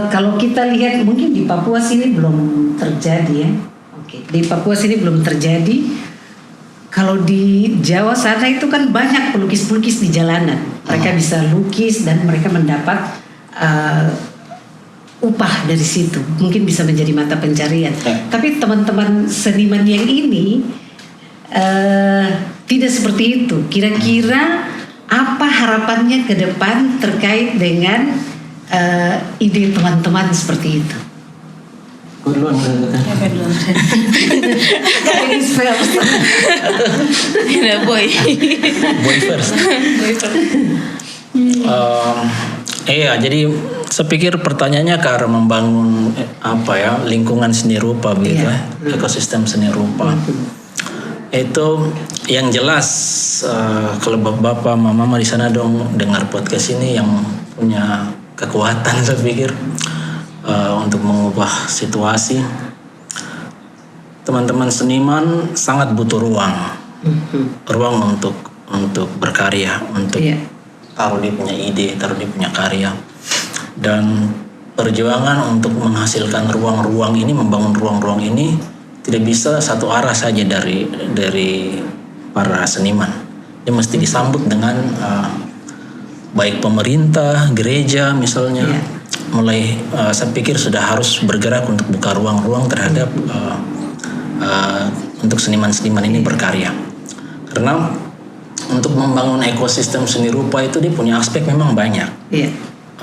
Kalau kita lihat mungkin di Papua sini belum terjadi ya. Di Papua sini belum terjadi. Kalau di Jawa sana itu kan banyak pelukis-pelukis di jalanan. Mereka bisa lukis dan mereka mendapat upah dari situ. Mungkin bisa menjadi mata pencarian. Tapi teman-teman seniman yang ini tidak seperti itu. Kira-kira apa harapannya ke depan terkait dengan ide teman-teman seperti itu? Duluan. Ladies first. Boy first. Iya, jadi saya pikir pertanyaannya ke arah membangun lingkungan seni rupa gitu ekosistem seni rupa. Itu yang jelas kalau bapak mama di sana dong dengar podcast ini yang punya kekuatan, saya pikir untuk mengubah situasi. Teman-teman seniman sangat butuh ruang untuk berkarya, untuk taruh dia punya ide, taruh dia punya karya, dan perjuangan untuk menghasilkan ruang-ruang ini, membangun ruang-ruang ini tidak bisa satu arah saja dari para seniman. Dia mesti disambut dengan baik pemerintah, gereja misalnya. Mulai saya pikir sudah harus bergerak untuk buka ruang-ruang terhadap untuk seniman-seniman ini berkarya. Karena untuk membangun ekosistem seni rupa itu dia punya aspek memang banyak.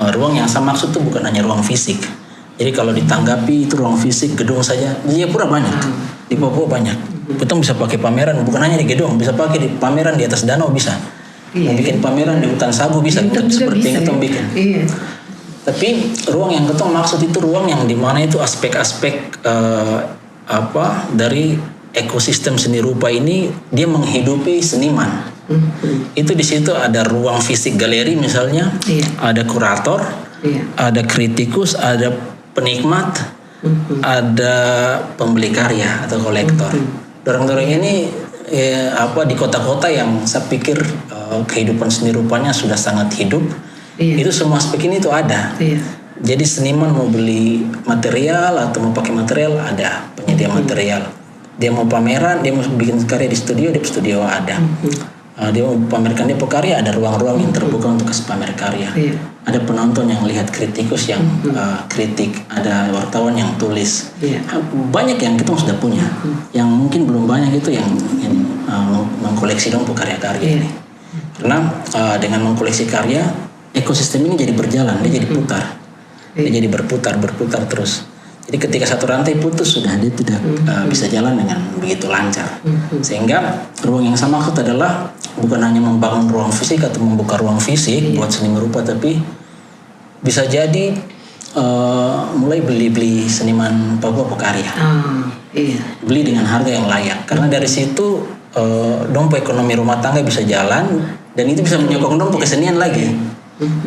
Ruang yang saya maksud itu bukan hanya ruang fisik. Jadi kalau ditanggapi itu ruang fisik, gedung saja, di Jayapura banyak, di Papua banyak. Kita bisa pakai pameran, bukan hanya di gedung, bisa pakai di pameran di atas danau bisa. Bikin pameran di hutan sagu bisa, seperti yang kita bikin. Tapi ruang yang ketong maksud itu ruang yang dimana itu aspek-aspek dari ekosistem seni rupa ini dia menghidupi seniman. Itu di situ ada ruang fisik galeri misalnya, ada kurator, ada kritikus, ada penikmat, ada pembeli karya atau kolektor. Dorong-dorong ini di kota-kota yang saya pikir kehidupan seni rupanya sudah sangat hidup. Itu semua aspek ini tuh ada. Jadi seniman mau beli material atau mau pakai material, ada penyedia material. Dia mau pameran, dia mau bikin karya di studio ada. dia pamerkan dia karya, ada ruang-ruang yang terbuka untuk kasih pamer karya. Iya. Ada penonton yang lihat, kritikus yang kritik, ada wartawan yang tulis. Iya. Banyak yang kita sudah punya. Yang mungkin belum banyak itu yang mengkoleksi dong karya-karya ini. Karena dengan mengkoleksi karya, ekosistem ini jadi berjalan, dia jadi putar. Dia jadi berputar terus. Jadi ketika satu rantai putus sudah dia tidak bisa jalan dengan begitu lancar. Sehingga ruang yang sama maksud adalah bukan hanya membangun ruang fisik atau membuka ruang fisik buat seni rupa, tapi bisa jadi mulai beli seniman Papua pekarya. Iya. Beli dengan harga yang layak. Karena dari situ dong ekonomi rumah tangga bisa jalan dan itu bisa menyokong dong kesenian lagi.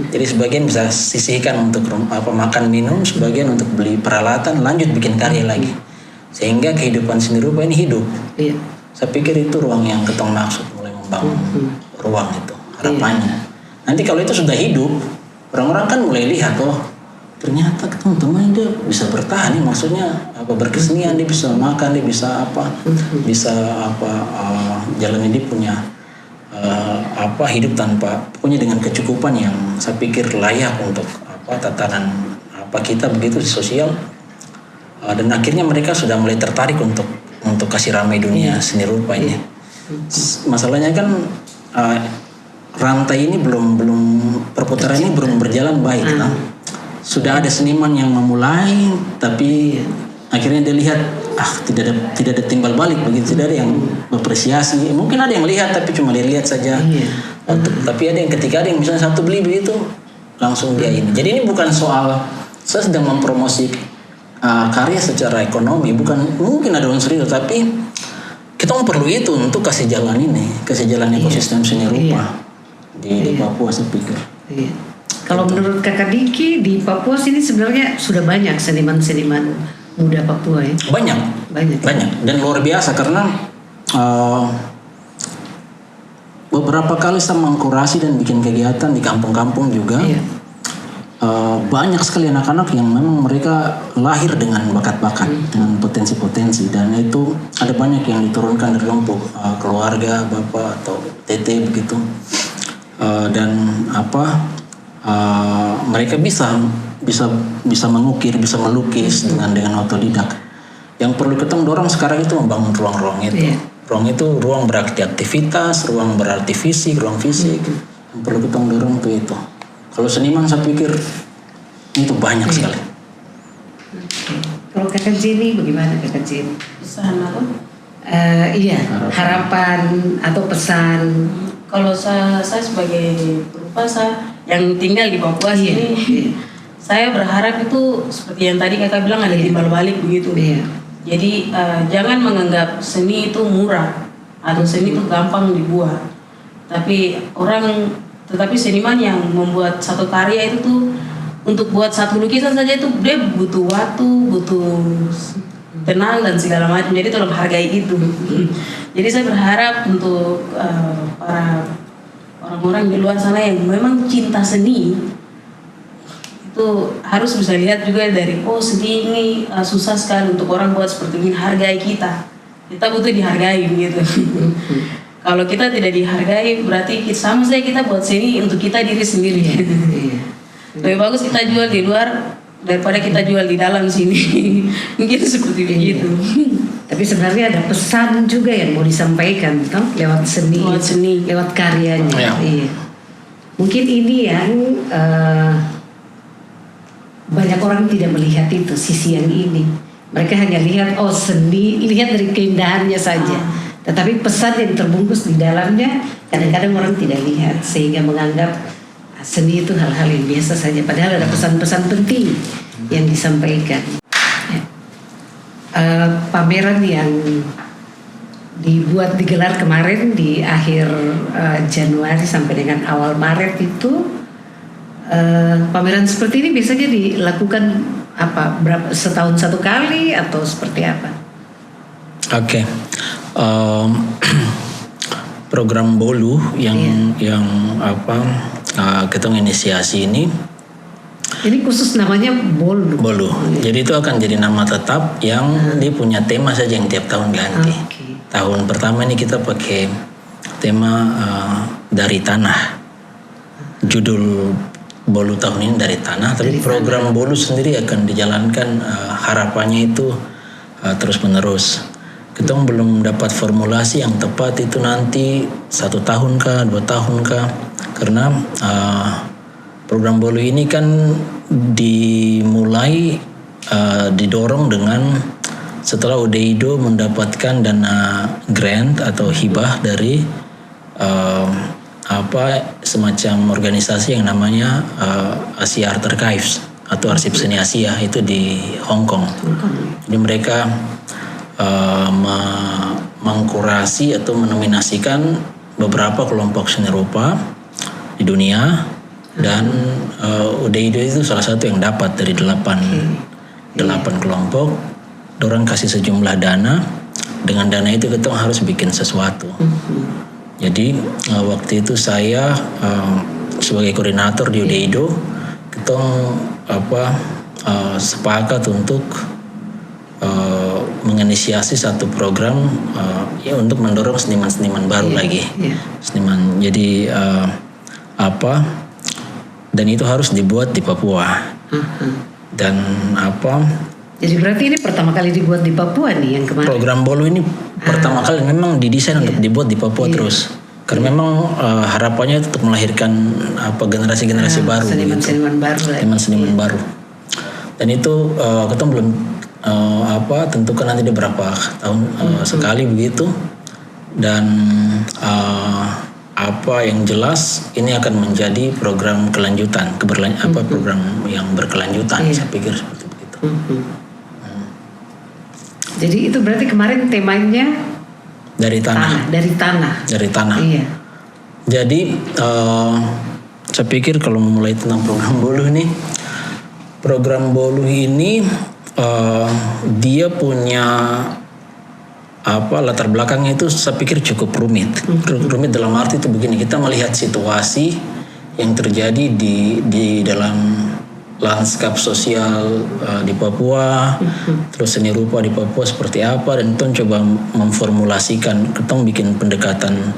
Jadi sebagian bisa sisihkan untuk makan minum, sebagian untuk beli peralatan, lanjut bikin karya lagi. Sehingga kehidupan seni rupa ini hidup. Iya. Saya pikir itu ruang yang ketong maksud, mulai membangun ruang itu, harapannya. Nanti kalau itu sudah hidup, orang-orang kan mulai lihat, ternyata teman-teman dia bisa bertahan nih, maksudnya berkesenian, dia bisa makan, dia bisa jalan dia punya hidup tanpa, pokoknya dengan kecukupan yang saya pikir layak untuk tatanan kita begitu di sosial. Dan akhirnya mereka sudah mulai tertarik untuk kasih ramai dunia seni rupa ini. Masalahnya kan rantai ini belum perputaran ini belum berjalan baik. Sudah ada seniman yang memulai, tapi akhirnya dia lihat tidak ada timbal balik begitu, tidak ada yang apresiasi. Mungkin ada yang lihat tapi cuma dia lihat saja. Tapi ada yang ketika ada yang misalnya satu beli begitu langsung dia ini. Jadi ini bukan soal saya sedang mempromosi karya secara ekonomi, bukan, mungkin ada unsur itu, tapi kita perlu itu untuk kasih jalan ekosistem seni rupa di Papua saya pikir. Iya. Kalau menurut Kakak Diki di Papua sini sebenarnya sudah banyak seniman-seniman muda Papua ya? Banyak dan luar biasa karena beberapa kali saya mengkurasi dan bikin kegiatan di kampung-kampung juga. Banyak sekali anak-anak yang memang mereka lahir dengan bakat-bakat, dengan potensi-potensi, dan itu ada banyak yang diturunkan dari keluarga, bapak atau tete begitu, dan mereka bisa mengukir, bisa melukis dengan otodidak. Yang perlu kita dorong sekarang itu membangun ruang-ruang itu. Ruang itu ruang beraktivitas, ruang berarti fisik, ruang fisik. Yang perlu kita dorong itu. Kalau seniman saya pikir itu banyak sekali. Kalau Kakak Jenny bagaimana Kakak Jenny? Pesan apa? Harapan atau pesan. Kalau saya sebagai perupa yang tinggal di Papua sini, saya berharap itu seperti yang tadi Kakak bilang ada timbal balik begitu. Jadi jangan menganggap seni itu murah atau seni itu gampang dibuat. Tetapi seniman yang membuat satu karya itu tuh untuk buat satu lukisan saja itu dia butuh waktu, butuh tenang dan segala macam. Jadi tolong hargai itu. Jadi saya berharap untuk para orang-orang di luar sana yang memang cinta seni itu harus bisa lihat juga dari seni ini susah sekali untuk orang buat seperti ini, hargai kita. Kita butuh dihargai gitu. Kalau kita tidak dihargai berarti sama saja kita buat seni untuk kita diri sendiri. Lebih bagus kita jual di luar daripada kita jual di dalam sini. Mungkin seperti begitu. Tapi sebenarnya ada pesan juga yang mau disampaikan lewat seni, lewat karyanya. Mungkin ini yang banyak orang tidak melihat itu, sisi yang ini. Mereka hanya lihat seni, lihat dari keindahannya saja. Tetapi pesan yang terbungkus di dalamnya kadang-kadang orang tidak lihat, sehingga menganggap seni itu hal-hal yang biasa saja. Padahal ada pesan-pesan penting yang disampaikan. Pameran yang digelar kemarin di akhir Januari sampai dengan awal Maret itu, pameran seperti ini biasanya dilakukan setahun satu kali atau seperti apa? Oke. Program Bolu yang kita inisiasi ini khusus namanya Bolu. Jadi itu akan jadi nama tetap yang dia punya tema saja yang tiap tahun ganti. Tahun pertama ini kita pakai dari tanah. Judul Bolu tahun ini dari tanah, tapi program Bolu sendiri akan dijalankan, harapannya itu terus menerus. Kita belum dapat formulasi yang tepat itu nanti 1 tahun kah, 2 tahun kah, karena program Bolu ini kan dimulai didorong dengan setelah UDIDO mendapatkan dana grant atau hibah dari semacam organisasi yang namanya Asia Art Archives atau Arsip Seni Asia, itu di Hong Kong. Jadi mereka mengkurasi atau menominasikan beberapa kelompok seni rupa di dunia, dan UDIDO itu salah satu yang dapat dari 8 kelompok. Dorang kasih sejumlah dana, dengan dana itu kita harus bikin sesuatu. Jadi waktu itu saya sebagai koordinator di UDIDO, kita sepakat untuk menginisiasi satu program untuk mendorong seniman-seniman baru lagi. Seniman. Jadi dan itu harus dibuat di Papua. Dan Jadi berarti ini pertama kali dibuat di Papua nih yang kemarin. Program Bolu ini pertama kali memang didesain untuk dibuat di Papua terus. Karena memang harapannya itu untuk melahirkan generasi-generasi baru. Seniman-seniman baru. Seniman-seniman baru. Dan itu kita belum tentukan nanti di berapa tahun sekali begitu. Dan yang jelas ini akan menjadi program kelanjutan, program yang berkelanjutan. Saya pikir seperti begitu. Jadi itu berarti kemarin temanya dari tanah. Dari tanah. Iya. Jadi saya pikir kalau mulai tentang program Bolu ini dia punya latar belakangnya itu saya pikir cukup rumit. Rumit dalam arti itu begini, kita melihat situasi yang terjadi di dalam lanskap sosial di Papua, terus seni rupa di Papua seperti apa, dan kita coba memformulasikan, kita bikin pendekatan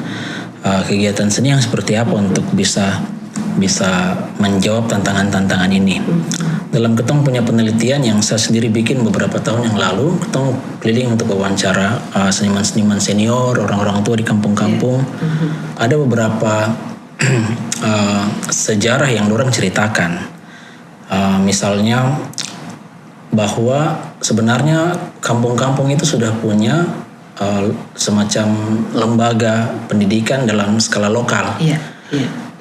kegiatan seni yang seperti apa untuk bisa menjawab tantangan-tantangan ini. Dalam ketong punya penelitian yang saya sendiri bikin beberapa tahun yang lalu, ketong keliling untuk wawancara seniman-seniman senior, orang-orang tua di kampung-kampung. Ada beberapa sejarah yang orang ceritakan. Misalnya bahwa sebenarnya kampung-kampung itu sudah punya semacam lembaga pendidikan dalam skala lokal.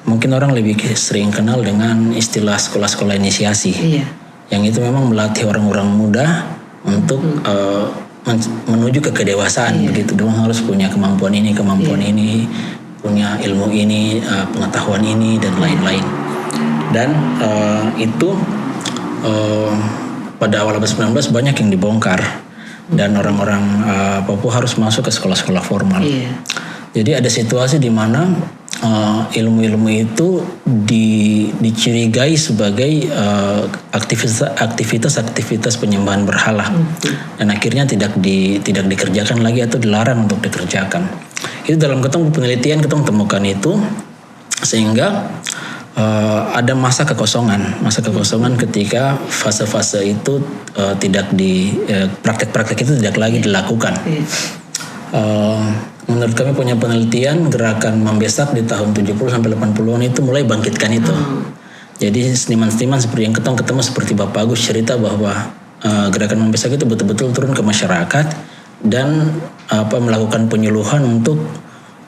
Mungkin orang lebih sering kenal dengan istilah sekolah-sekolah inisiasi. Yang itu memang melatih orang-orang muda untuk menuju ke kedewasaan begitu. Dorang harus punya kemampuan ini, punya ilmu ini, pengetahuan ini dan lain-lain. Dan itu pada awal abad 19 banyak yang dibongkar dan orang-orang Papua harus masuk ke sekolah-sekolah formal. Jadi ada situasi di mana ilmu-ilmu itu dicurigai sebagai aktivitas penyembahan berhala, dan akhirnya tidak dikerjakan lagi atau dilarang untuk dikerjakan. Itu dalam ketemu penelitian kita temukan itu, sehingga ada masa kekosongan ketika fase-fase itu praktek-praktek itu tidak lagi dilakukan. Menurut kami punya penelitian, gerakan Mambesak di tahun 70 sampai 80-an itu mulai bangkitkan itu. Jadi seniman-seniman seperti yang ketemu seperti Bapak Agus cerita bahwa gerakan Mambesak itu betul-betul turun ke masyarakat dan melakukan penyuluhan untuk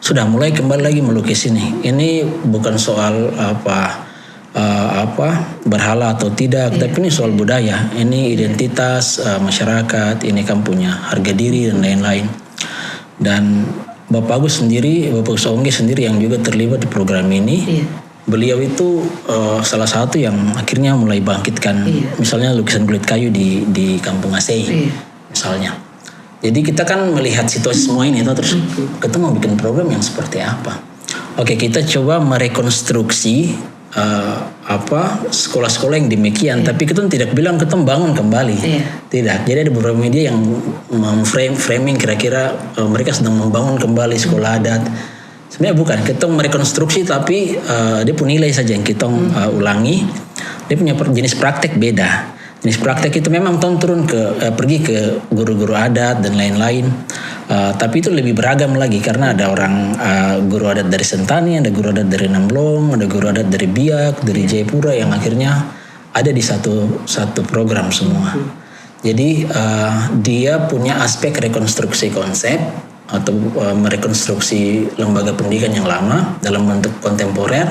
sudah mulai kembali lagi melukis ini. Ini bukan soal berhala atau tidak, tapi ini soal budaya, ini identitas masyarakat, ini kan punya harga diri dan lain-lain. Dan Bapak Agus Ongge sendiri yang juga terlibat di program ini, beliau itu salah satu yang akhirnya mulai bangkitkan, misalnya lukisan kulit kayu di Kampung Asei, misalnya. Jadi kita kan melihat situasi semua ini, terus kita mau bikin program yang seperti apa? Oke, kita coba merekonstruksi sekolah-sekolah yang demikian, tapi kita tidak bilang kita bangun kembali, tidak. Jadi ada beberapa media yang framing kira-kira mereka sedang membangun kembali sekolah adat, Sebenarnya bukan, kita merekonstruksi tapi dia punya nilai saja yang kita ulangi. Dia punya jenis praktek beda. Jenis praktek itu memang tong turun pergi ke guru-guru adat dan lain-lain. Tapi itu lebih beragam lagi karena ada orang guru adat dari Sentani, ada guru adat dari Namblong, ada guru adat dari Biak, dari Jayapura yang akhirnya ada di satu program semua. Jadi dia punya aspek rekonstruksi konsep atau merekonstruksi lembaga pendidikan yang lama dalam bentuk kontemporer,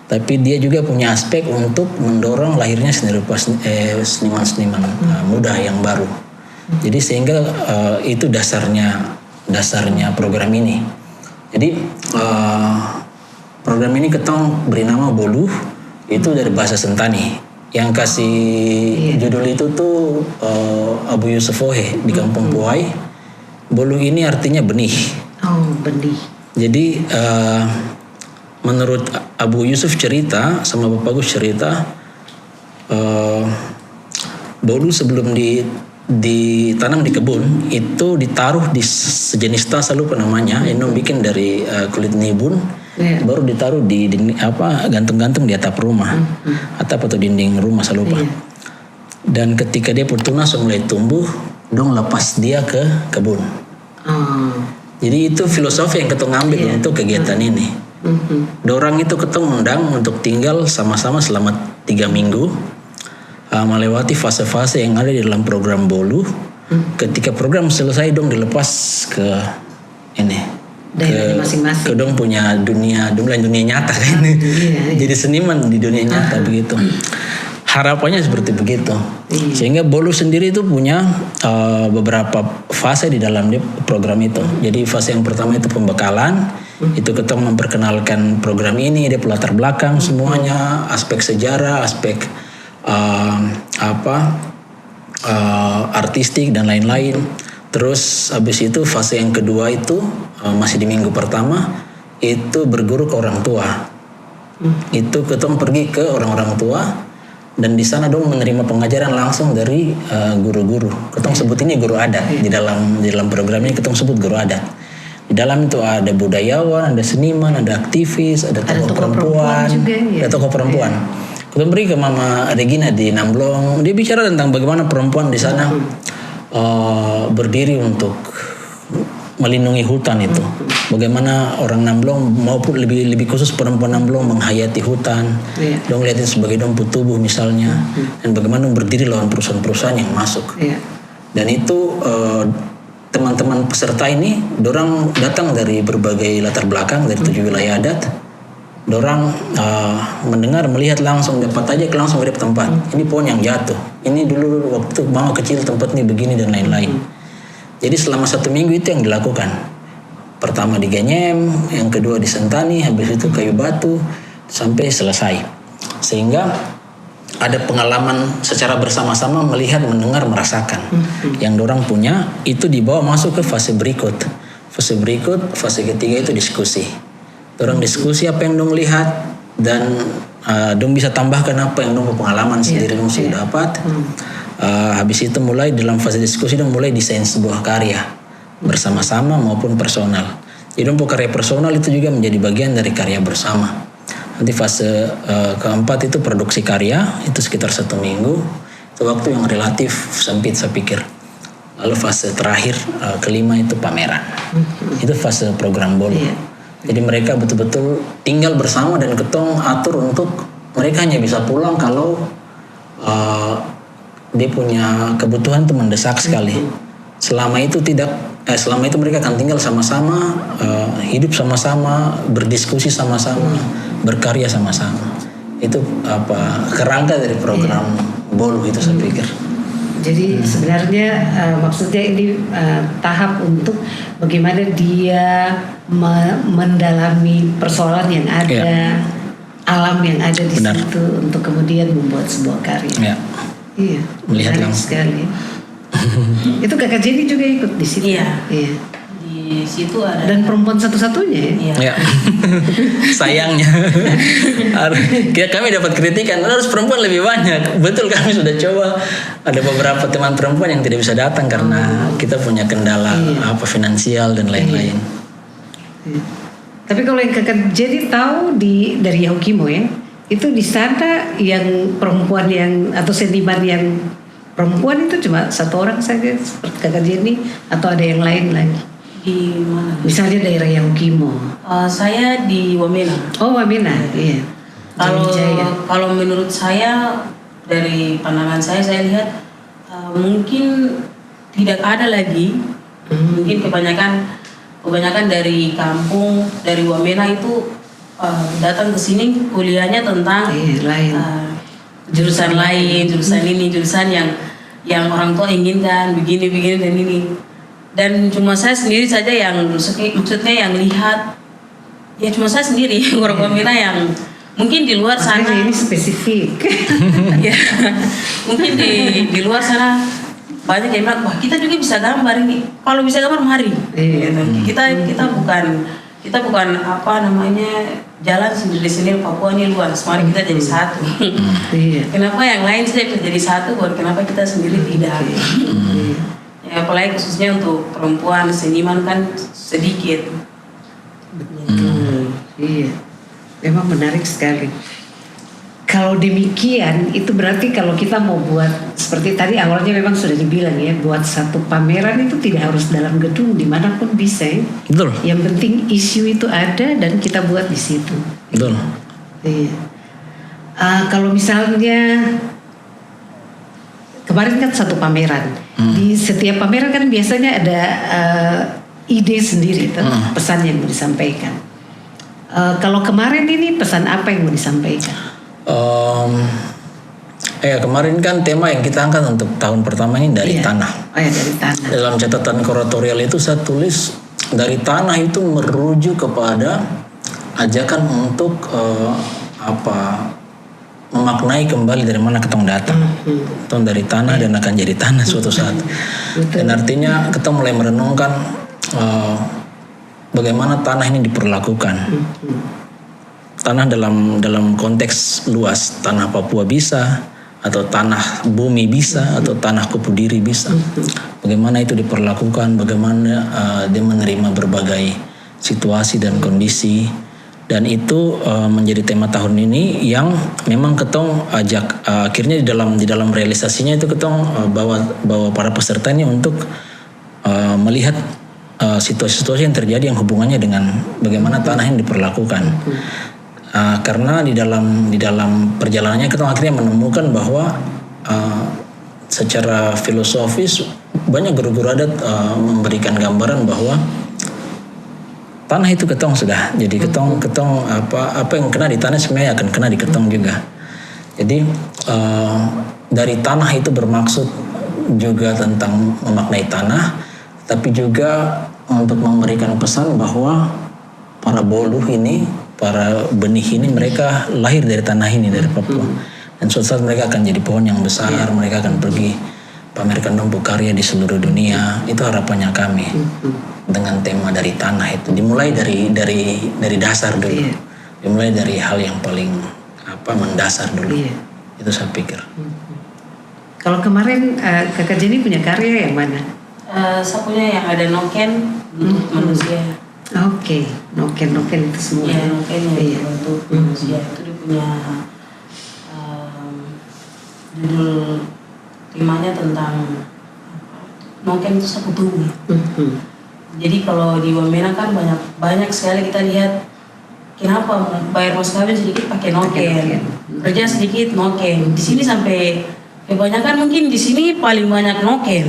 tapi dia juga punya aspek untuk mendorong lahirnya seniman-seniman muda yang baru. Jadi sehingga itu dasarnya program ini. Jadi program ini ketong beri nama Bolu, itu dari bahasa Sentani. Yang kasih judul itu tuh Abu Yusuf Ohe di Kampung Puai. Bolu ini artinya benih. Oh, benih. Jadi menurut Abu Yusuf cerita sama Bapak Gus cerita, bolu sebelum ditanam di kebun itu ditaruh di sejenis tas, lupa namanya, ini bikin dari kulit nibun, baru ditaruh di gantung-gantung di atap rumah, atap atau dinding rumah, saya lupa. Dan ketika dia tunas mulai tumbuh, dong lepas dia ke kebun. Jadi itu filosofi yang kita ngambil untuk kegiatan ini. Dorang itu ketemu undang untuk tinggal sama-sama selama 3 minggu, melewati fase-fase yang ada di dalam program Bolu. Ketika program selesai, dong dilepas ke ini, daerah masing-masing. ke dong punya dunia nyata kan. Jadi seniman di dunia nyata begitu. Harapannya seperti begitu. Sehingga Bolu sendiri itu punya beberapa fase di dalam program itu. Jadi fase yang pertama itu pembekalan. Itu kita memperkenalkan program ini, dia latar belakang semuanya, aspek sejarah, aspek artistik dan lain-lain. Terus habis itu fase yang kedua itu masih di minggu pertama itu berguru ke orang tua. Itu kita pergi ke orang-orang tua. Dan di sana dong menerima pengajaran langsung dari guru-guru. Ketong sebut ini guru adat. Di dalam program ini ketong sebut guru adat. Di dalam itu ada budayawan, ada seniman, ada aktivis, ada tokoh perempuan, ada tokoh perempuan. Ketong beri ke Mama Regina di Namblong. Dia bicara tentang bagaimana perempuan di sana berdiri untuk melindungi hutan itu. Bagaimana orang Namblong maupun lebih khusus perempuan Namblong menghayati hutan. Dong lihatin sebagai dompet tubuh misalnya. Dan bagaimana berdiri lawan perusahaan-perusahaan yang masuk. Dan itu teman-teman peserta ini, dorang datang dari berbagai latar belakang dari 7 wilayah adat. Dorang mendengar, melihat langsung, dapat aja langsung dari tempat. Ini pohon yang jatuh. Ini dulu waktu mama kecil tempat ini begini dan lain-lain. Jadi selama 1 minggu itu yang dilakukan. Pertama di Genyem, yang kedua di Sentani, habis itu Kayu Batu, sampai selesai. Sehingga ada pengalaman secara bersama-sama melihat, mendengar, merasakan. Yang dorang punya, itu dibawa masuk ke fase berikut. Fase ketiga itu diskusi. Dorang diskusi apa yang dong lihat, dan dong bisa tambahkan apa yang dong pengalaman sendiri dong sudah dapat. Habis itu mulai dalam fase diskusi dong mulai desain sebuah karya bersama-sama maupun personal. Jadi dong karya personal itu juga menjadi bagian dari karya bersama. Nanti fase keempat itu produksi karya, itu sekitar 1 minggu. Itu waktu yang relatif sempit saya pikir. Lalu fase terakhir kelima itu pameran. Itu fase program Bolu. Jadi mereka betul-betul tinggal bersama dan ketong atur untuk mereka hanya bisa pulang kalau dia punya kebutuhan itu mendesak sekali. Selama itu mereka akan tinggal sama-sama, hidup sama-sama, berdiskusi sama-sama, berkarya sama-sama. Itu kerangka dari program Bolu itu saya pikir. Jadi sebenarnya maksudnya ini tahap untuk bagaimana dia mendalami persoalan yang ada, alam yang ada di situ untuk kemudian membuat sebuah karya. Iya, melihat langsung sekali. Itu Kakak Jenny juga ikut di situ. Iya. Di situ ada. Dan perempuan satu-satunya ya. Iya. Sayangnya. Kami dapat kritikan, harus perempuan lebih banyak. Betul, kami sudah coba. Ada beberapa teman perempuan yang tidak bisa datang karena kita punya kendala finansial dan lain-lain. Tapi kalau yang kakak jadi tahu dari Yahukimo ya, itu di sana yang perempuan yang atau seniman yang perempuan itu cuma satu orang saja seperti kakak Jenny atau ada yang lain lagi? Di mana? Misalnya daerah Yahukimo. Saya di Wamena. Oh Wamena, iya. Kalau menurut saya dari pandangan saya lihat mungkin tidak ada lagi. Mungkin kebanyakan dari kampung, dari Wamena itu datang ke sini kuliahnya tentang lain. Jurusan lain, jurusan ini, jurusan yang orang tua inginkan, begini dan ini. Dan cuma saya sendiri saja yang maksudnya yang lihat, ya cuma saya sendiri orang Wamena yang mungkin di luar sana. Ini spesifik. Ya, mungkin di luar sana banyak yang bilang, wah kita juga bisa gambar ini. Kalau bisa gambar mari. Kita bukan apa namanya jalan sendiri Papua ini luas. Mari kita jadi satu. Kenapa yang lain saja bisa jadi satu, buat kenapa kita sendiri tidak? Ya, apalagi khususnya untuk perempuan seniman kan sedikit. Betul. Iya. Memang menarik sekali. Kalau demikian itu berarti kalau kita mau buat seperti tadi awalnya memang sudah dibilang ya, buat satu pameran itu tidak harus dalam gedung, dimanapun bisa ya. Betul. Yang penting isu itu ada dan kita buat di situ. Betul. Iya. Kalau misalnya kemarin kan satu pameran, di setiap pameran kan biasanya ada ide sendiri, pesan yang mau disampaikan. Kalau kemarin ini pesan apa yang mau disampaikan? Kemarin kan tema yang kita angkat untuk tahun pertama ini dari tanah. Dari tanah. Dalam catatan kuratorial itu saya tulis dari tanah itu merujuk kepada ajakan untuk memaknai kembali dari mana ketong datang. Ketong dari tanah dan akan jadi tanah suatu saat. Dan artinya kita mulai merenungkan bagaimana tanah ini diperlakukan. Tanah dalam konteks luas, tanah Papua bisa, atau tanah bumi bisa, atau tanah Kupudiri bisa. Bagaimana itu diperlakukan, bagaimana dia menerima berbagai situasi dan kondisi. Dan itu menjadi tema tahun ini yang memang ketong ajak akhirnya di dalam realisasinya itu ketong bawa para peserta ini untuk melihat situasi-situasi yang terjadi yang hubungannya dengan bagaimana tanah yang diperlakukan. Karena di dalam perjalanannya kita akhirnya menemukan bahwa secara filosofis banyak guru-guru adat memberikan gambaran bahwa tanah itu ketong sudah. Jadi ketong apa yang kena di tanah sebenarnya akan kena di ketong juga. Jadi dari tanah itu bermaksud juga tentang memaknai tanah, tapi juga untuk memberikan pesan bahwa para boluh ini, para benih ini mereka lahir dari tanah ini, dari Papua. Dan suatu saat mereka akan jadi pohon yang besar, mereka akan pergi pamerkan dong karya di seluruh dunia. Itu harapannya kami. Dengan tema dari tanah itu dimulai dari dasar dulu. Dimulai dari hal yang paling mendasar dulu. Itu saya pikir. Kalau kemarin Kakak Jenny punya karya yang mana? Saya punya yang ada noken untuk manusia. Oke, noken itu semua. Iya, noken yang untuk manusia itu dia punya judul temanya tentang noken itu sapu tubuh. Jadi kalau di Wamena kan banyak sekali kita lihat kenapa bayar mas kawin sedikit pakai noken, kerja sedikit noken. Di sini sampai kebanyakan mungkin di sini paling banyak noken.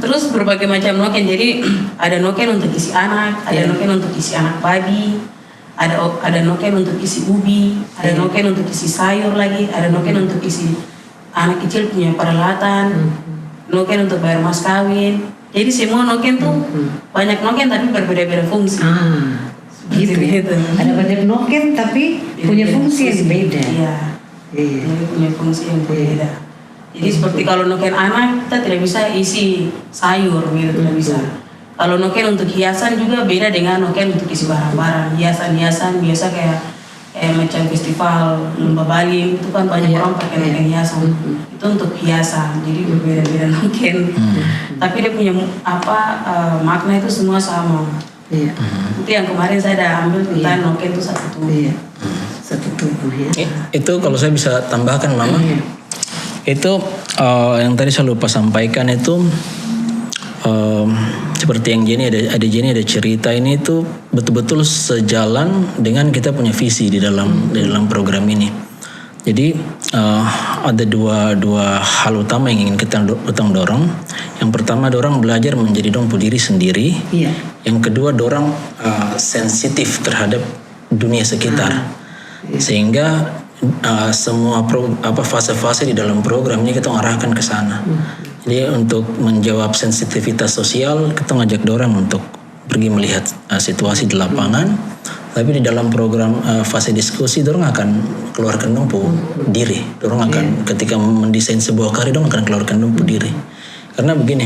Terus berbagai macam noken. Jadi ada noken untuk isi anak, ada noken untuk isi anak babi, ada noken untuk isi ubi, ada noken untuk isi sayur lagi, ada noken untuk isi anak kecil punya peralatan, noken untuk bayar mas kawin. Jadi semua noken tuh banyak noken tapi berbeda-beda fungsi. Gitu. Ada banyak noken tapi punya fungsi yang beda. Jadi punya fungsi yang berbeda. Jadi seperti kalau noken anak kita tidak bisa isi sayur gitu, tidak bisa. Kalau noken untuk hiasan juga beda dengan noken untuk isi barang-barang. Hiasan-hiasan biasa kayak macam festival lomba Bali itu kan banyak orang pakai noken hiasan. Itu untuk hiasan. Jadi berbeda-beda noken. Tapi dia punya makna itu semua sama. Iya. Itu yang kemarin saya ada ambil tentang noken itu satu tubuh. Iya. Satu tubuh ya. Itu kalau saya bisa tambahkan Mama, itu yang tadi saya lupa sampaikan itu seperti yang Jenny ada cerita ini itu betul-betul sejalan dengan kita punya visi di dalam program ini. Jadi ada dua hal utama yang ingin kita dorong. Yang pertama dorang belajar menjadi dong diri sendiri. Iya. Yang kedua dorang sensitif terhadap dunia sekitar. Sehingga semua fase-fase di dalam program ini kita arahkan ke sana. Jadi untuk menjawab sensitivitas sosial kita ngajak dorang untuk pergi melihat situasi di lapangan. Tapi di dalam program fase diskusi dorang akan keluarkan dong diri. Dorang akan ketika mendesain sebuah karya dorang akan keluarkan dong diri. Karena begini,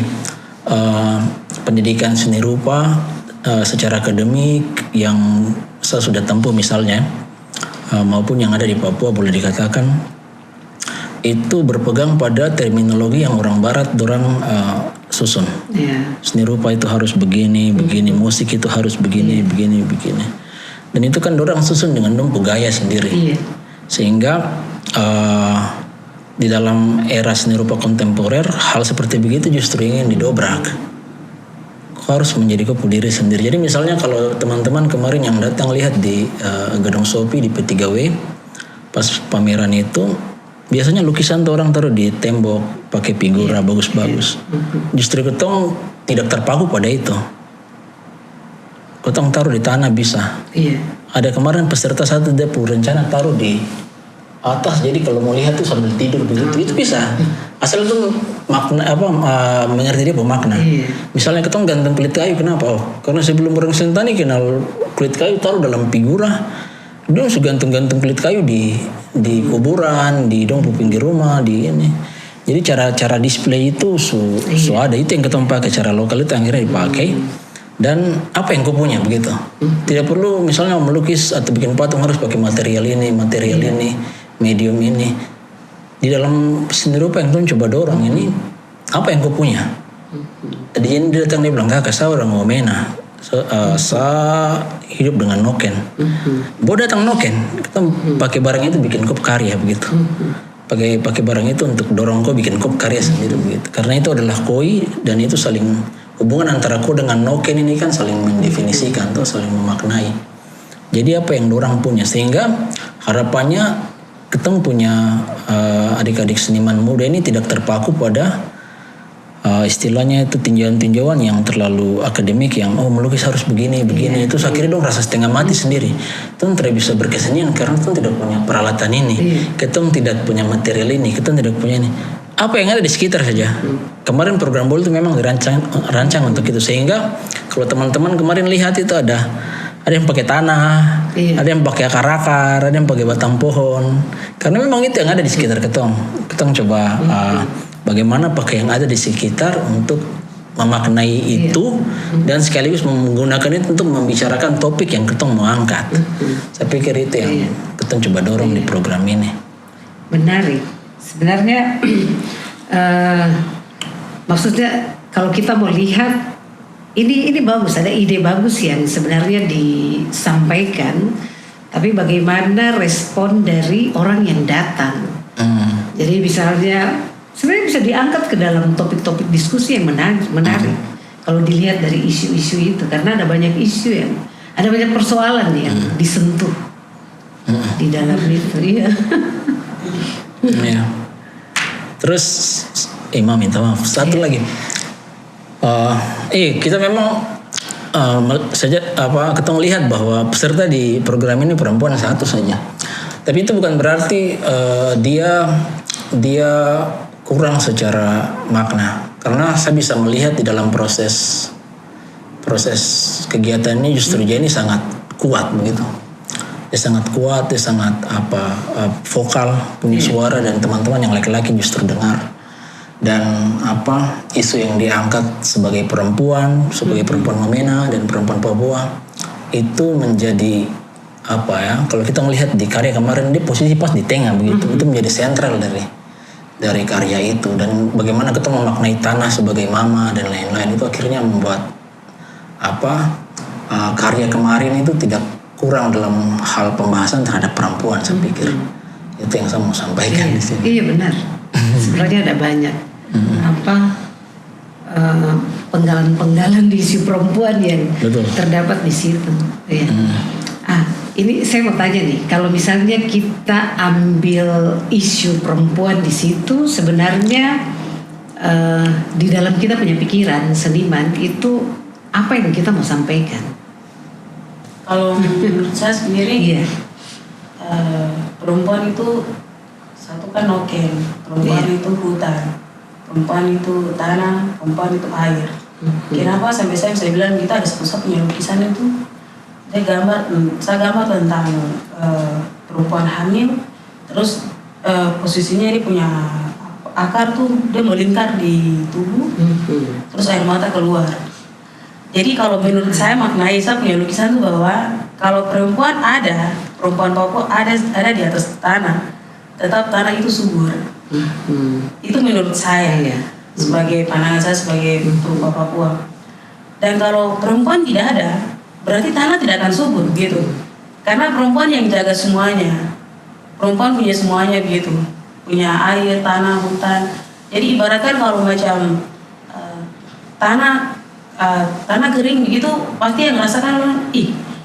pendidikan seni rupa secara akademik yang saya sudah tempuh misalnya maupun yang ada di Papua boleh dikatakan itu berpegang pada terminologi yang orang barat dorang susun. Seni rupa itu harus begini, musik itu harus begini. Dan itu kan dorang susun dengan dong gaya sendiri. Sehingga di dalam era seni rupa kontemporer hal seperti begitu justru ingin didobrak. Kau harus menjadi kau diri sendiri. Jadi misalnya kalau teman-teman kemarin yang datang lihat di Gedung Sopi di P3W pas pameran itu biasanya lukisan tuh orang taruh di tembok pakai figura bagus-bagus. Justru ketong tidak terpaku pada itu. Ketong taruh di tanah bisa. Ada kemarin peserta satu dia rencana taruh di atas, jadi kalau mau lihat tuh sambil tidur begitu itu bisa. Asal tuh makna mengerti dia pemakna. Misalnya ketong ganteng kulit kayu, kenapa? Karena sebelum orang Sentani kenal kulit kayu taruh dalam figura. Dia gantung-gantung kulit kayu di kuburan, di pinggir rumah, di ini. Jadi cara display itu ada, itu yang ketong pakai, cara lokal itu akhirnya dipakai. Dan apa yang kau punya begitu. Tidak perlu misalnya melukis atau bikin patung harus pakai material ini, medium ini. Di dalam seni rupa yang kau coba dorong ini, apa yang kau punya. Tadi dia datang dia bilang, kakak saya orang Wamena. Saya hidup dengan noken. Boleh datang noken, kita pakai barang itu bikin kop karya begitu. Pakai barang itu untuk dorong kau bikin kop karya sendiri begitu. Karena itu adalah koi dan itu saling hubungan antara kau dengan noken ini kan saling mendefinisikan atau saling memaknai. Jadi apa yang dorang punya sehingga harapannya kita punya adik-adik seniman muda ini tidak terpaku pada istilahnya itu tinjauan-tinjauan yang terlalu akademik yang melukis harus begini itu akhirnya dong rasa setengah mati sendiri. Kita tidak bisa berkesenian karena kita tidak punya peralatan ini, kita tidak punya material ini, kita tidak punya ini. Apa yang ada di sekitar saja. Kemarin program Bol itu memang dirancang untuk itu sehingga kalau teman-teman kemarin lihat itu ada yang pakai tanah, ada yang pakai akar-akar, ada yang pakai batang pohon. Karena memang itu yang ada di sekitar ketong. Ketong coba bagaimana pakai yang ada di sekitar untuk memaknai itu dan sekaligus menggunakan itu untuk membicarakan topik yang ketong mau angkat. Saya pikir itu yang ketong coba dorong di program ini. Menarik. Sebenarnya maksudnya kalau kita mau lihat ini bagus, ada ide bagus yang sebenarnya disampaikan, tapi bagaimana respon dari orang yang datang. Jadi misalnya sebenarnya bisa diangkat ke dalam topik-topik diskusi yang menarik. Kalau dilihat dari isu-isu itu, karena ada banyak isu yang, ada banyak persoalan yang disentuh di dalam itu. Iya. Terus Imam minta maaf. Satu lagi. Kita memang kita lihat bahwa peserta di program ini perempuan satu saja. Tapi itu bukan berarti dia kurang secara makna. Karena saya bisa melihat di dalam proses kegiatan ini justru dia ini sangat kuat begitu. Dia sangat kuat, dia sangat vokal, punya suara dan teman-teman yang laki-laki justru dengar. Dan isu yang diangkat sebagai perempuan Wamena dan perempuan Papua itu menjadi kalau kita melihat di karya kemarin dia posisi pas di tengah begitu. Itu menjadi sentral dari karya itu dan bagaimana kita memaknai tanah sebagai mama dan lain-lain itu akhirnya membuat karya kemarin itu tidak kurang dalam hal pembahasan terhadap perempuan, saya pikir. Itu yang saya mau sampaikan di sini. Iya benar. Sebenarnya ada banyak penggalan-penggalan di isu perempuan yang Betul. terdapat di situ. Ya. Ini saya mau tanya nih, kalau misalnya kita ambil isu perempuan di situ, sebenarnya di dalam kita punya pikiran seniman itu apa yang kita mau sampaikan? Kalau menurut saya sendiri, Iya. Perempuan itu satu kan noken, perempuan itu hutan, perempuan itu tanah, perempuan itu air. Kenapa sampai saya bisa bilang kita ada satu punya lukisan itu, saya gambar tentang perempuan hamil, terus posisinya dia punya akar tuh dia melingkar di tubuh, terus air mata keluar. Jadi kalau menurut saya maknai saya punya lukisan itu bahwa kalau perempuan Papua ada di atas tanah, tetap tanah itu subur. Itu menurut saya sebagai pandangan saya sebagai perempuan Papua. Dan kalau perempuan tidak ada, berarti tanah tidak akan subur gitu. Karena perempuan yang jaga semuanya, perempuan punya semuanya begitu, punya air, tanah, hutan. Jadi ibaratkan kalau macam tanah kering begitu, pasti yang merasakan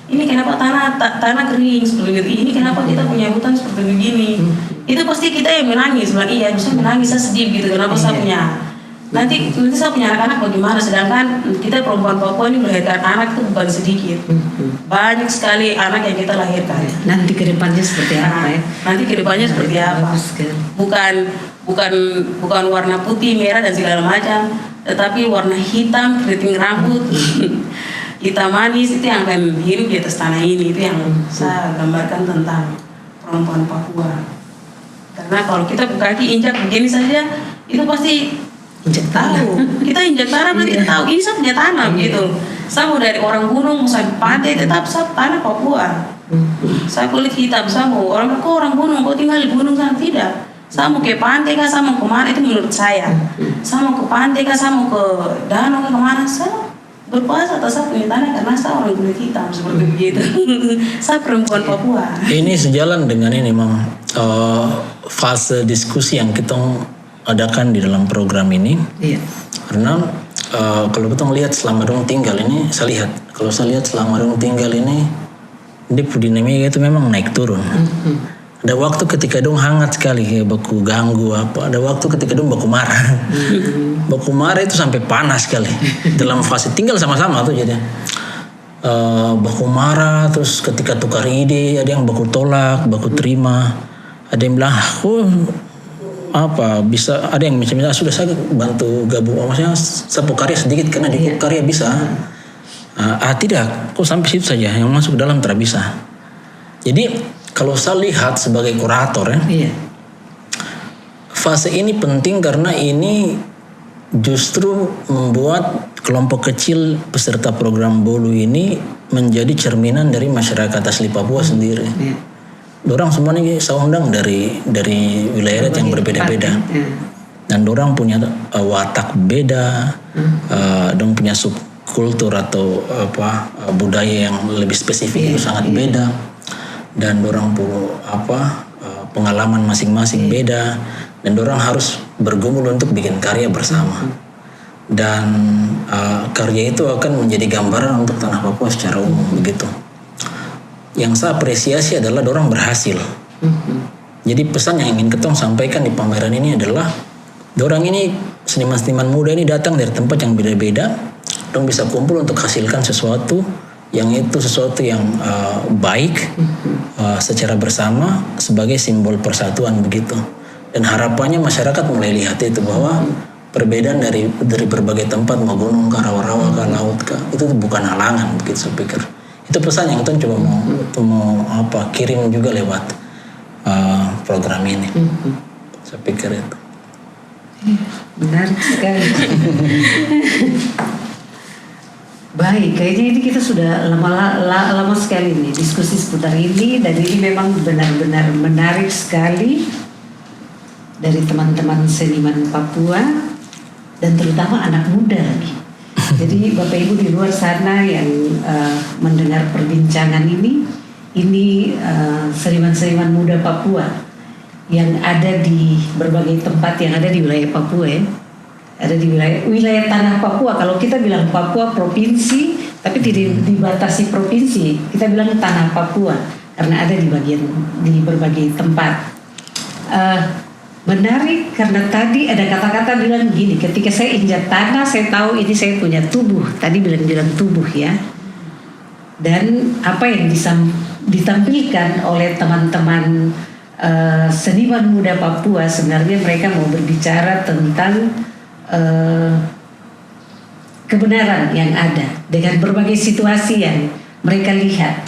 ini kenapa tanah kering seperti itu, ini kenapa kita punya hutan seperti begini. Itu pasti kita yang menangis, bilang iya bisa menangis, saya sedih gitu, kenapa saya punya nanti saya punya anak-anak bagaimana, sedangkan kita perempuan Papua ini melahirkan anak itu bukan sedikit, banyak sekali anak yang kita lahirkan. Nanti kedepannya seperti apa ya? Nanti kedepannya seperti apa? Bukan warna putih, merah dan segala macam, tetapi warna hitam, keriting rambut, hitam manis, itu yang akan hidup di atas tanah ini. Itu yang saya gambarkan tentang perempuan Papua. Karena kalau kita kaki injak begini saja, itu pasti Injak tanah. tahu. Kita injak tanah berarti tahu ini saya punya tanah gitu. Saya mau dari orang gunung mau sampai pantai, tetap saya tanah Papua. Saya kulit hitam, saya mau orang gunung, kok tinggal di gunung sana, tidak. Saya mau ke pantai kah, saya mau kemana, itu menurut saya. Saya mau ke pantai kah, saya mau ke danau kah, kemana, saya berpuasa atau saya punya tanah karena saya orang kulit hitam seperti begitu. Saya perempuan Papua. Ini sejalan dengan ini memang fase diskusi yang kita adakan di dalam program ini. Iya. Karena kalau kita lihat selama dong tinggal ini, saya lihat selama dong tinggal ini, dia dinamika itu memang naik turun. Ada waktu ketika dong hangat sekali, kayak baku ganggu apa. Ada waktu ketika dong baku marah. Baku marah itu sampai panas sekali. Dalam fase tinggal sama-sama tuh jadi. Baku marah, terus ketika tukar ide, ada yang baku tolak, baku terima. Ada yang bilang, bisa, ada yang misalnya sudah saya bantu gabung, maksudnya saya karya sedikit karena di karya bisa. Tidak, kok sampai situ saja, yang masuk ke dalam tidak bisa. Jadi kalau saya lihat sebagai kurator ya, fase ini penting karena ini justru membuat kelompok kecil peserta program Bolu ini menjadi cerminan dari masyarakat asli Papua sendiri. Dorang semua ini saya undang dari wilayah yang berbeda-beda, dan dorang punya watak beda, dong punya subkultur atau budaya yang lebih spesifik itu sangat beda, dan dorang punya pengalaman masing-masing beda, dan dorang harus bergumul untuk bikin karya bersama, dan karya itu akan menjadi gambaran untuk tanah Papua secara umum begitu. Yang saya apresiasi adalah dorang berhasil. Jadi pesan yang ingin ketong sampaikan di pameran ini adalah dorang ini seniman-seniman muda ini datang dari tempat yang beda-beda, dong bisa kumpul untuk hasilkan sesuatu yang baik secara bersama sebagai simbol persatuan begitu. Dan harapannya masyarakat mulai lihat itu bahwa perbedaan dari berbagai tempat, mau gunung kah, rawa-rawa kah, laut kah, itu bukan halangan begitu saya pikir. Itu pesan yang kita coba mau kirim juga lewat program ini. Saya pikir itu. Benar sekali. Baik, kayaknya ini kita sudah lama sekali nih diskusi seputar ini, dan ini memang benar-benar menarik sekali dari teman-teman seniman Papua dan terutama anak muda lagi. Jadi Bapak Ibu di luar sana yang mendengar perbincangan ini seniman-seniman muda Papua yang ada di berbagai tempat yang ada di wilayah Papua ya. Ada di wilayah tanah Papua. Kalau kita bilang Papua provinsi, tapi tidak dibatasi provinsi. Kita bilang tanah Papua karena ada di berbagai tempat. Menarik karena tadi ada kata-kata bilang gini, ketika saya injak tanah saya tahu ini saya punya tubuh. Tadi bilang tubuh ya. Dan apa yang ditampilkan oleh teman-teman seniman muda Papua, sebenarnya mereka mau berbicara tentang kebenaran yang ada dengan berbagai situasi yang mereka lihat.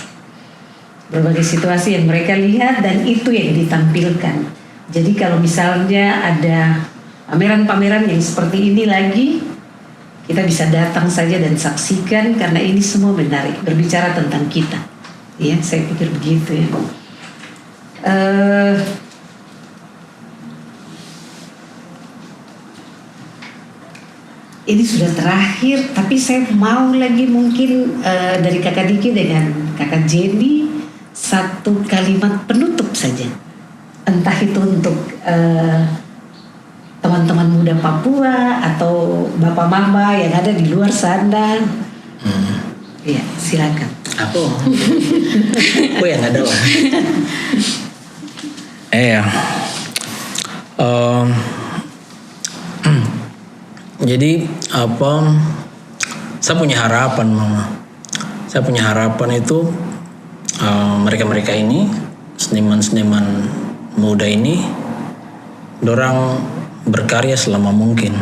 Berbagai situasi yang mereka lihat dan itu yang ditampilkan. Jadi kalau misalnya ada pameran-pameran yang seperti ini lagi, kita bisa datang saja dan saksikan karena ini semua menarik, berbicara tentang kita. Ya, saya pikir begitu ya. Ini sudah terakhir, tapi saya mau lagi mungkin dari Kakak Diki dengan Kakak Jenny satu kalimat penutup saja. Entah itu untuk teman-teman muda Papua atau bapak mama yang ada di luar sana. Ya, silakan. Aku yang ada lah. Jadi saya punya harapan Mama. Saya punya harapan itu mereka-mereka ini, seniman-seniman muda ini, dorang berkarya selama mungkin.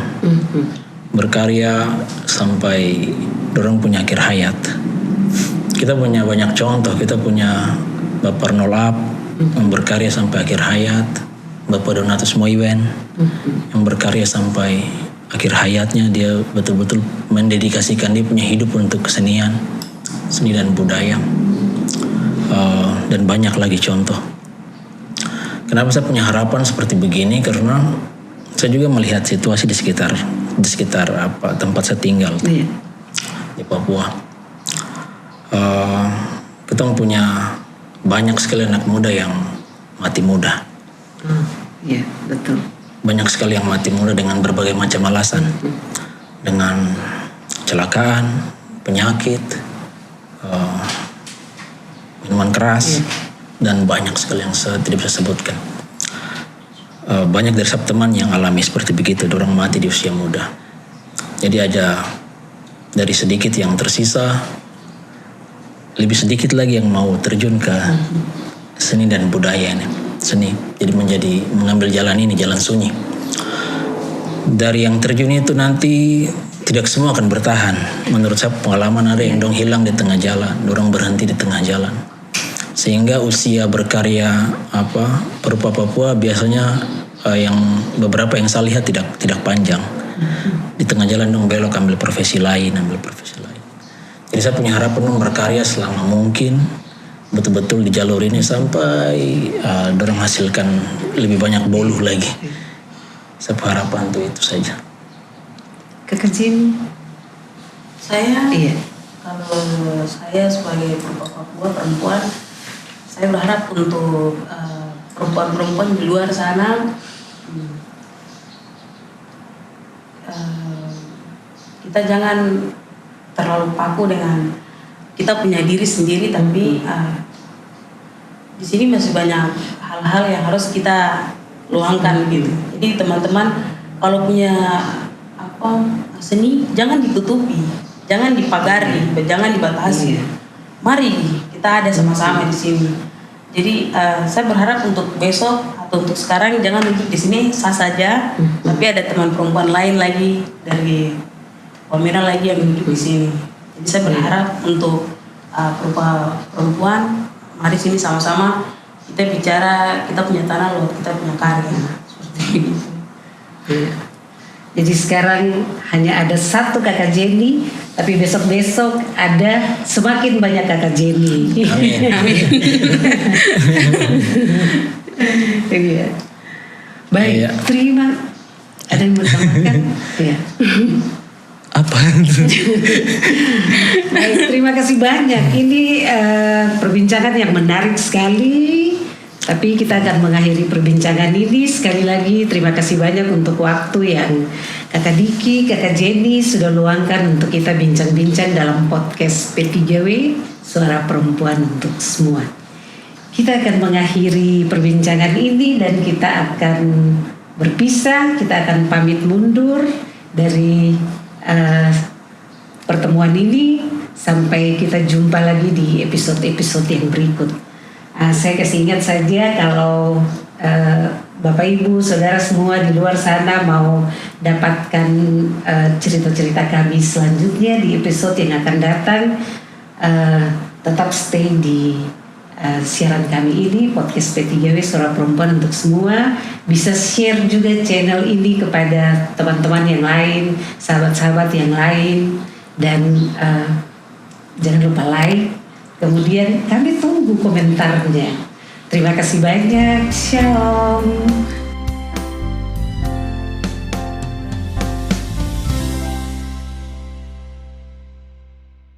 Berkarya sampai dorang punya akhir hayat. Kita punya banyak contoh, kita punya Bapak Nolap yang berkarya sampai akhir hayat, Bapak Donatus Moiwen yang berkarya sampai akhir hayatnya, dia betul-betul mendedikasikan dia punya hidup untuk kesenian, seni dan budaya, dan banyak lagi contoh. Kenapa saya punya harapan seperti begini? Karena saya juga melihat situasi di sekitar tempat saya tinggal di Papua. Kita punya banyak sekali anak muda yang mati muda. Iya, betul. Banyak sekali yang mati muda dengan berbagai macam alasan, dengan kecelakaan, penyakit, minuman keras, dan banyak sekali yang saya tidak bisa sebutkan. Banyak dari teman yang alami seperti begitu, orang mati di usia muda. Jadi aja dari sedikit yang tersisa, lebih sedikit lagi yang mau terjun ke seni dan budaya ini. Seni, jadi mengambil jalan ini, jalan sunyi. Dari yang terjun itu nanti tidak semua akan bertahan. Menurut saya pengalaman ada yang hilang di tengah jalan, orang berhenti di tengah jalan. Sehingga usia berkarya perupa Papua biasanya yang beberapa yang saya lihat tidak panjang. Di tengah jalan dong belok ambil profesi lain. Jadi saya punya harapan berkarya selama mungkin, betul-betul di jalur ini sampai dorong hasilkan lebih banyak boluh lagi. Saya harapan itu saja. Kakak Jenny? Saya, kalau saya sebagai Papua perempuan, saya berharap untuk perempuan-perempuan di luar sana, kita jangan terlalu paku dengan kita punya diri sendiri, tapi di sini masih banyak hal-hal yang harus kita luangkan gitu. Jadi teman-teman kalau punya seni jangan ditutupi, jangan dipagari, jangan dibatasi. Mari kita ada sama-sama di sini. Jadi saya berharap untuk besok atau untuk sekarang jangan duduk di sini sah saja, tapi ada teman perempuan lain lagi dari Palmira lagi yang duduk di sini. Jadi saya berharap untuk perempuan, mari sini sama-sama kita bicara, kita punya tanah loh, kita punya karya. Seperti itu. Jadi sekarang hanya ada satu Kakak Jenny, tapi besok-besok ada semakin banyak Kakak Jenny. Amin. Iya. Baik, terima. Ada yang mau tambahkan? Iya. Apa? Baik, terima kasih banyak. Ini perbincangan yang menarik sekali. Tapi kita akan mengakhiri perbincangan ini. Sekali lagi terima kasih banyak untuk waktu yang Kakak Diki, Kakak Jenny sudah luangkan untuk kita bincang-bincang dalam podcast P3W, Suara Perempuan untuk Semua. Kita akan mengakhiri perbincangan ini dan kita akan berpisah. Kita akan pamit mundur dari pertemuan ini sampai kita jumpa lagi di episode-episode yang berikut. Saya kasih ingat saja kalau Bapak Ibu Saudara semua di luar sana mau dapatkan cerita-cerita kami selanjutnya di episode yang akan datang, tetap stay di siaran kami ini, podcast P3W Suara Perempuan untuk Semua. Bisa share juga channel ini kepada teman-teman yang lain, sahabat-sahabat yang lain, dan jangan lupa like. Kemudian kami tunggu komentarnya. Terima kasih banyak. Shalom.